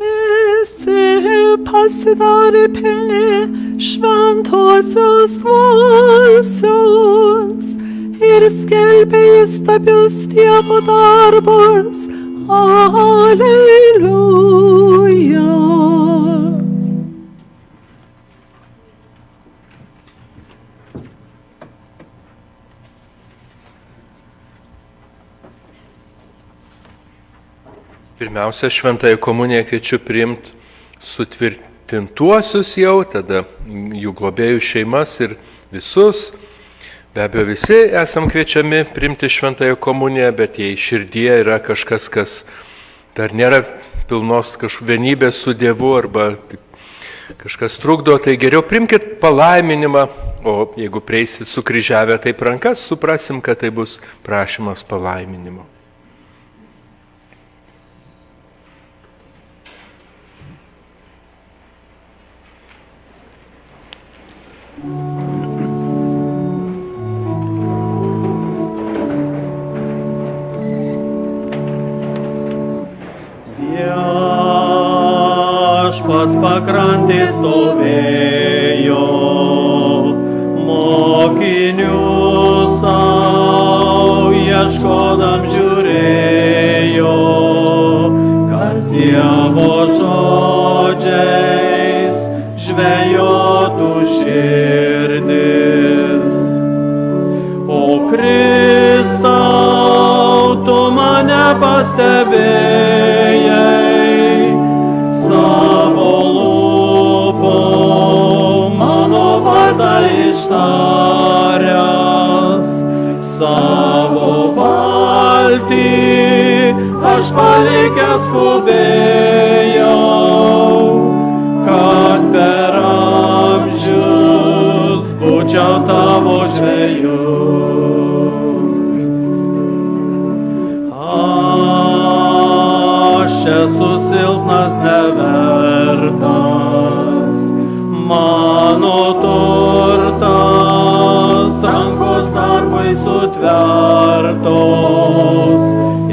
Visi pasidarė pilni šventosios dvasios ir skelbė įstabius Dievo darbus. Aleliuja. Pirmiausia, šventąją komuniją kviečiu priimti sutvirtintuosius jau, tada jų globėjų šeimas ir visus. Be abejo, visi esam kviečiami priimti šventąją komuniją, bet jei širdyje yra kažkas, kas dar nėra pilnos vienybės su Dievu arba kažkas trukdo, tai geriau primkit palaiminimą, o jeigu prieisit sukryžiavę taip rankas, suprasim, kad tai bus prašymas palaiminimo. Viešpats pakrantės stovėjo, mokinių savo ieškodam žiūrėjo, kas Dievo žodžiais žvejotų širdis. O Kristau, tu mane pastebėjai, savo lūpom mano vardą ištaręs, savo valtį aš palikęs skubėjau, kad per amžius būčiau tavo žvejų. Aš esu silpnas, nevertas, mano turtas, rankos darbui sutvertos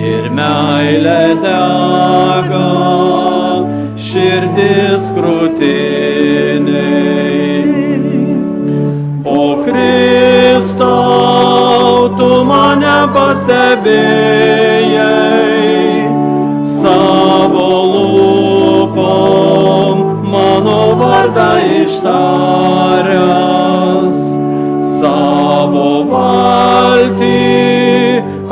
ir meilė dega širdis krūtiniai. O Kristau, tu mane pastebėjai, savo lūpom mano vardą ištaręs, savo valtį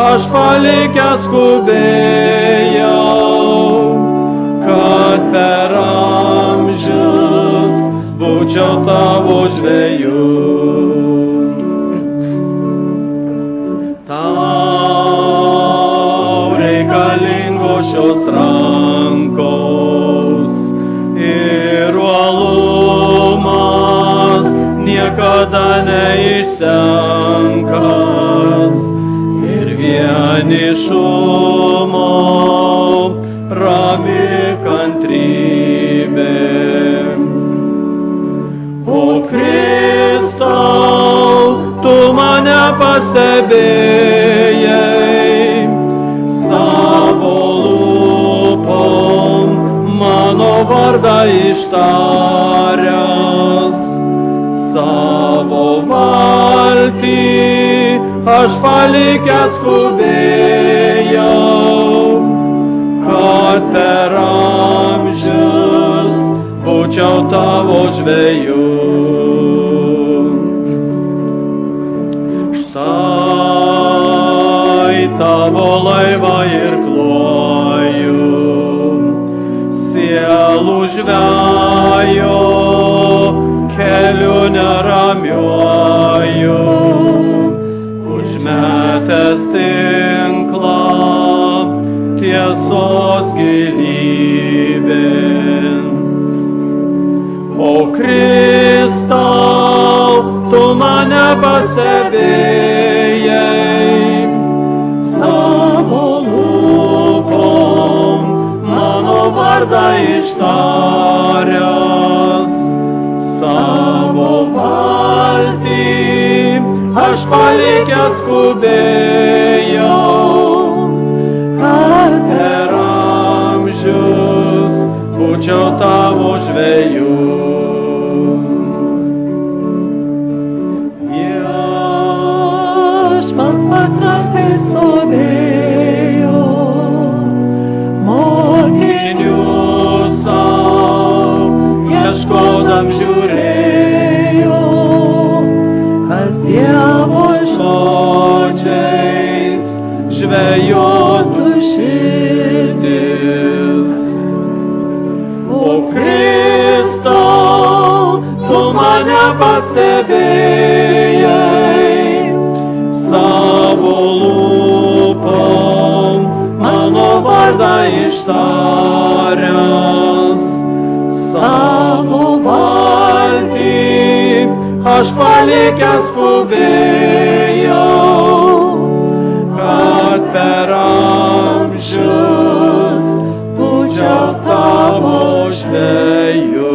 aš palikęs skubėjau, kad per amžius būčiau tavo žvejų. Tau reikalingos šios rankos ir uolumas niekada neišsenkas ir vienišumo rami kantrybė. O Kristau, tu mane pastebėjai, savo lūpom mano vardą ištaręs, savo valtį aš palikęs skubėjau, kad per amžius būčiau tavo žvejų. Štai tavo laivą irkluoju, sielų žvejo, keliu neramiuoju, užmetęs tinklą tiesos gilybėn. O Kristau, tu mane pastebėjai, savo lūpom mano vardą ištaręs, savo valtį aš palikęs skubėjau, kad per amžius būčiau tavo žvejų. Viešpats pakrantėj stovėjo, mokinių sau ieškodam žiūrėjo, kas Dievo žodžiais žvejotų širdis. O Kristau, tu mane pastebėjai, savo lūpom mano vardą ištaręs, savo aš palikęs skubėjau, kad per amžius būčiau tavo žvejų.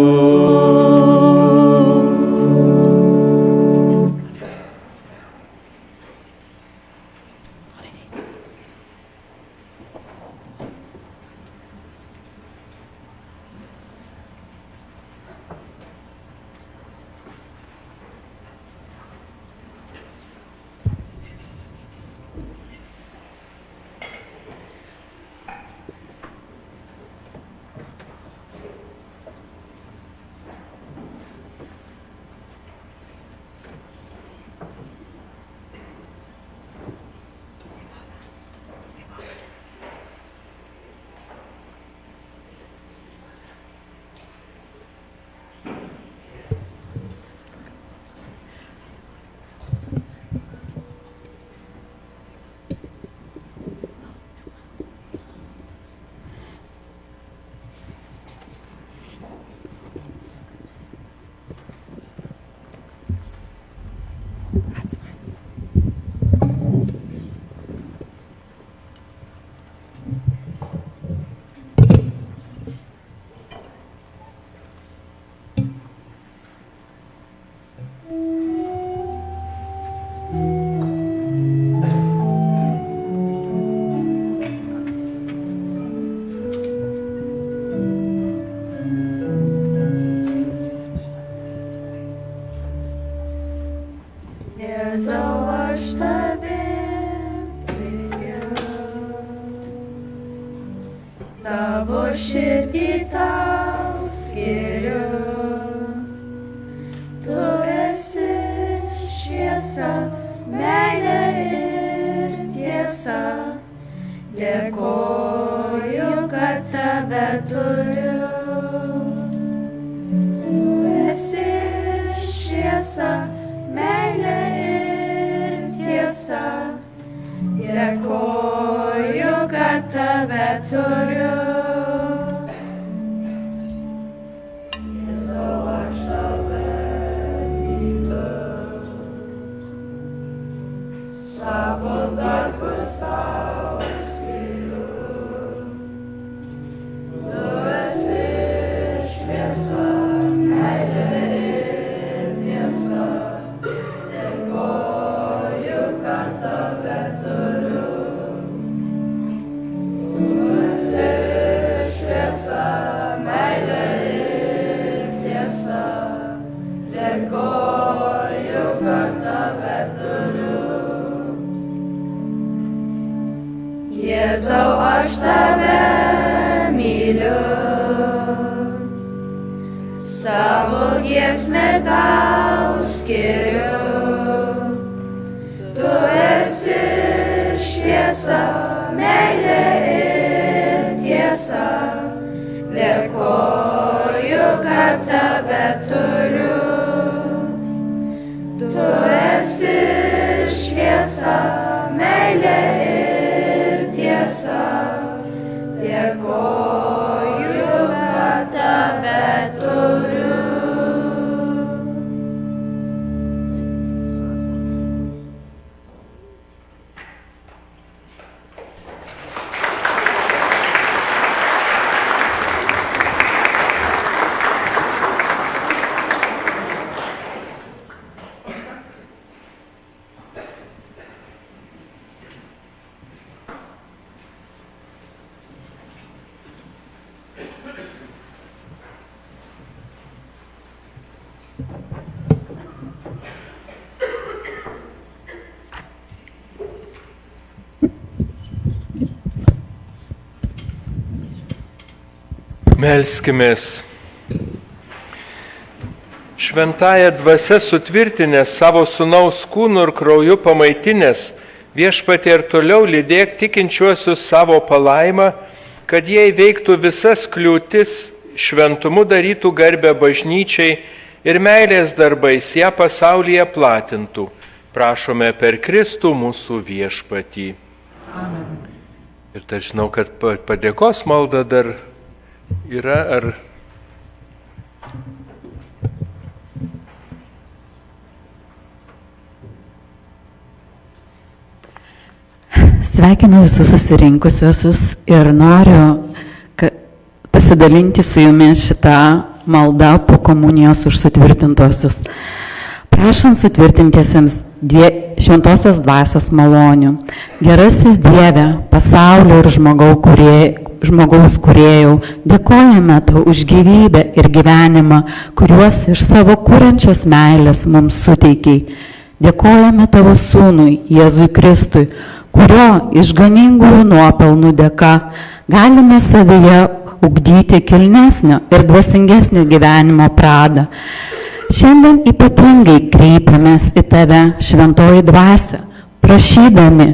Savo širdį tau skiriu, tu esi šviesa, meilė ir tiesa. Dėkoju, kad tave turiu. Tu esi šviesa, meilė ir tiesa. Dėkoju, kad tave turiu. Jėzau, aš tave myliu, savo darbus tau skiriu. Tu esi šviesa, meilė ir tiesa. Dėkoju, kad tave turiu. Jėzau, aš tave myliu, savo giesmę tau skiriu. Tu esi šviesa, meilė ir tiesa. Dėkoju, kad tave turiu. Tu esi šviesa, meilė ir tiesa. Dėkoju, kad tave turiu. Melskimės. Šventąja dvasia sutvirtinęs savo sūnaus kūnu ir krauju pamaitinęs, Viešpatie ir toliau lydėk tikinčiuosius savo palaimą, kad jie įveiktų visas kliūtis, šventumu darytų garbę bažnyčiai ir meilės darbais ją pasaulyje platintų. Prašome per Kristų mūsų Viešpatį. Amen. Ir dar žinau, kad padėkos malda dar yra, ar Sveikinu visus susirinkusiuosius ir noriu pasidalinti su jumis šitą maldą po komunijos už sutvirtintuosius. Prašant sutvirtintiesiems šventosios dvasios malonių. Gerasis Dieve, pasaulio ir žmogaus kūrėjau, dėkojame Tau už gyvybę ir gyvenimą, kuriuos iš savo kūrenčios meilės mums suteikiai. Dėkojame Tavo Sūnui, Jėzui Kristui, kurio išganingųjų nuopelnų dėka galime savyje ugdyti kilnesnio ir dvasingesnio gyvenimo pradą. Šiandien ypatingai kreipiamės į Tave, Šventoji Dvasia, prašydami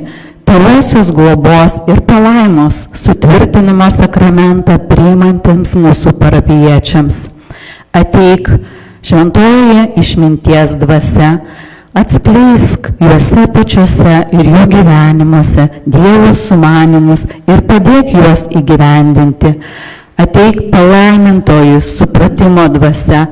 Tavosios globos ir palaimos sutvirtinimo sakramentą priimantiems mūsų parapijiečiams. Ateik Šventojoje išminties dvasia, atskleisk juose pačiuose ir jų gyvenimuose Dievo sumanymus ir padėk juos įgyvendinti. Ateik palaimintojų supratimo dvasia,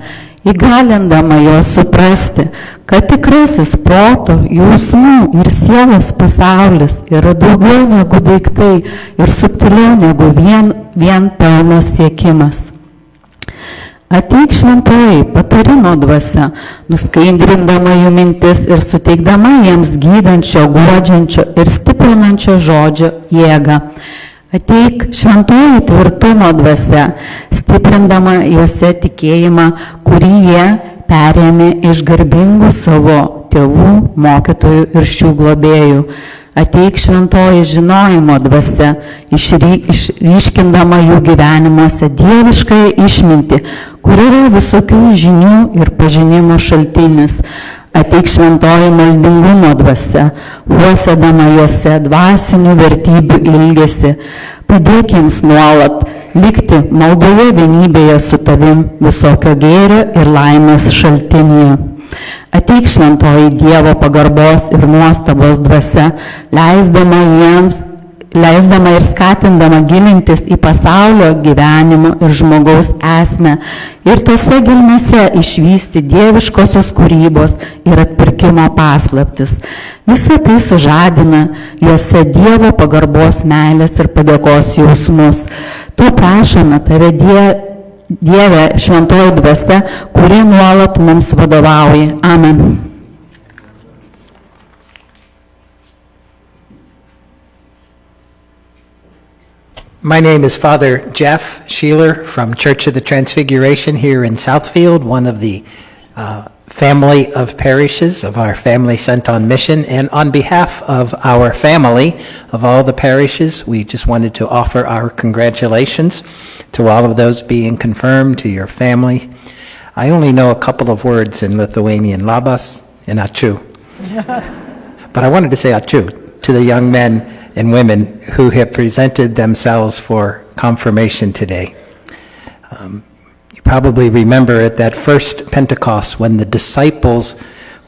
įgalindama juos suprasti, kad tikrasis proto, jausmų ir sielos pasaulis yra daugiau negu daiktai ir subtiliau negu vien pelno siekimas. Ateik Šventoji patarimo dvasia, nuskaidrindama jų mintis ir suteikdama jiems gydančio, guodžiančio ir stiprinančio žodžio jėgą. Ateik Šventoji tvirtumo dvasia, stiprindama juose tikėjimą, kurį jie perėmė iš garbingų savo tėvų, mokytojų ir šių globėjų. Ateik Šventoji žinojimo dvasia, išryškindama jų gyvenimuose dieviškąją išmintį, kur yra visokių žinių ir pažinimo šaltinis. Ateik Šventoji maldingumo dvasia, puoselėdama juose dvasinių vertybių ilgesį. Padėk jiems nuolat likti maldoje vienybėje su Tavim visokio gėrio ir laimės šaltinyje. Ateik Šventoji Dievo pagarbos ir nuostabos dvasia, leisdama ir skatindama gilintis į pasaulio gyvenimo ir žmogaus esmę ir tose gelmėse išvysti dieviškosios kūrybos ir atpirkimo paslaptis. Visą tai sužadina juose Dievo pagarbos, meilės ir padėkos jausmus. Tuo prašome Tave, Dieve, Šventoji dvasia, kuri nuolat mums vadovauja. Amen. My name is Father Jeff Sheeler from Church of the Transfiguration here in Southfield, one of the family of parishes of our family sent on mission. And on behalf of our family of all the parishes, we just wanted to offer our congratulations to all of those being confirmed, to your family. I only know a couple of words in Lithuanian, labas and ačiū. But I wanted to say ačiū to the young men and women who have presented themselves for confirmation today. You probably remember at that first Pentecost when the disciples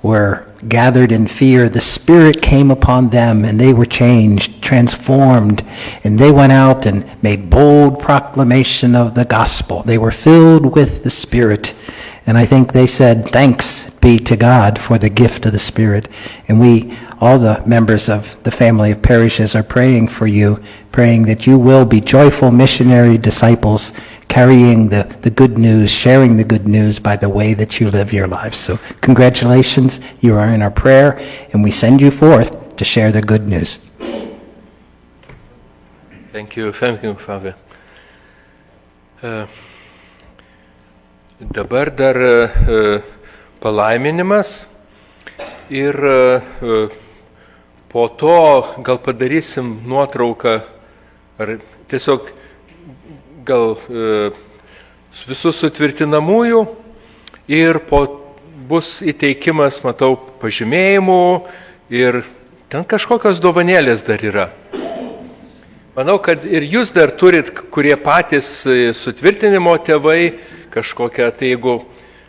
were gathered in fear, the Spirit came upon them and they were changed, transformed, and they went out and made bold proclamation of the gospel. They were filled with the Spirit. And I think they said, thanks be to God for the gift of the Spirit. And we, all the members of the family of parishes, are praying for you, praying that you will be joyful missionary disciples, carrying the good news, sharing the good news by the way that you live your lives. So congratulations, you are in our prayer, and we send you forth to share the good news. Thank you, Father. Dabar dar palaiminimas ir po to gal padarysim nuotrauką ar tiesiog gal visus sutvirtinamųjų ir bus įteikimas, matau, pažymėjimų ir ten kažkokios dovanėlės dar yra. Manau, kad ir jūs dar turit, kurie patys sutvirtinimo tėvai, kažkokią, tai jeigu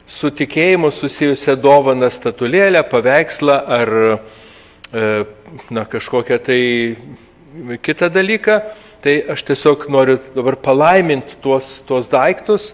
su tikėjimu susijusią dovaną, statulėlę, paveikslą ar kažkokią tai kitą dalyką, tai aš tiesiog noriu dabar palaiminti tuos daiktus,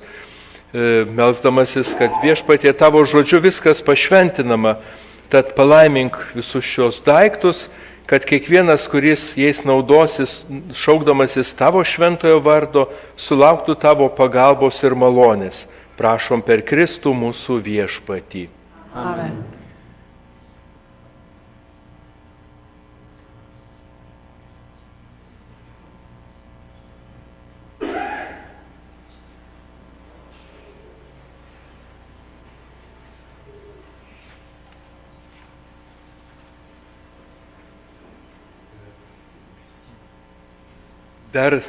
melsdamasis, kad Viešpatie Tavo žodžiu viskas pašventinama, tad palaimink visus šios daiktus, kad kiekvienas, kuris jais naudosis, šaukdamasis tavo šventojo vardo, sulauktų tavo pagalbos ir malonės. Prašom per Kristų mūsų viešpatį. Amen. Dar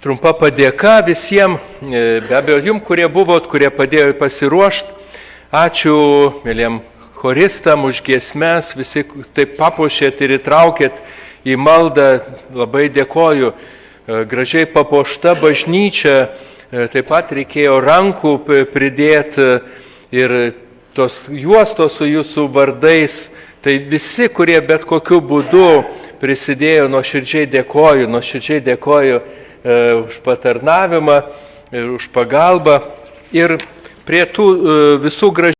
trumpa padėka visiems, be abejo, jums, kurie buvot, kurie padėjo pasiruošti. Ačiū mėlyjam choristam už giesmes, visi taip papuošėt ir įtraukėt į maldą. Labai dėkoju. Gražiai papuošta bažnyčia, taip pat reikėjo rankų pridėti ir tos juostos su jūsų vardais. Tai visi, kurie bet kokiu būdu prisidėjo, nuoširdžiai dėkoju už patarnavimą, už pagalbą ir prie tų visų gražių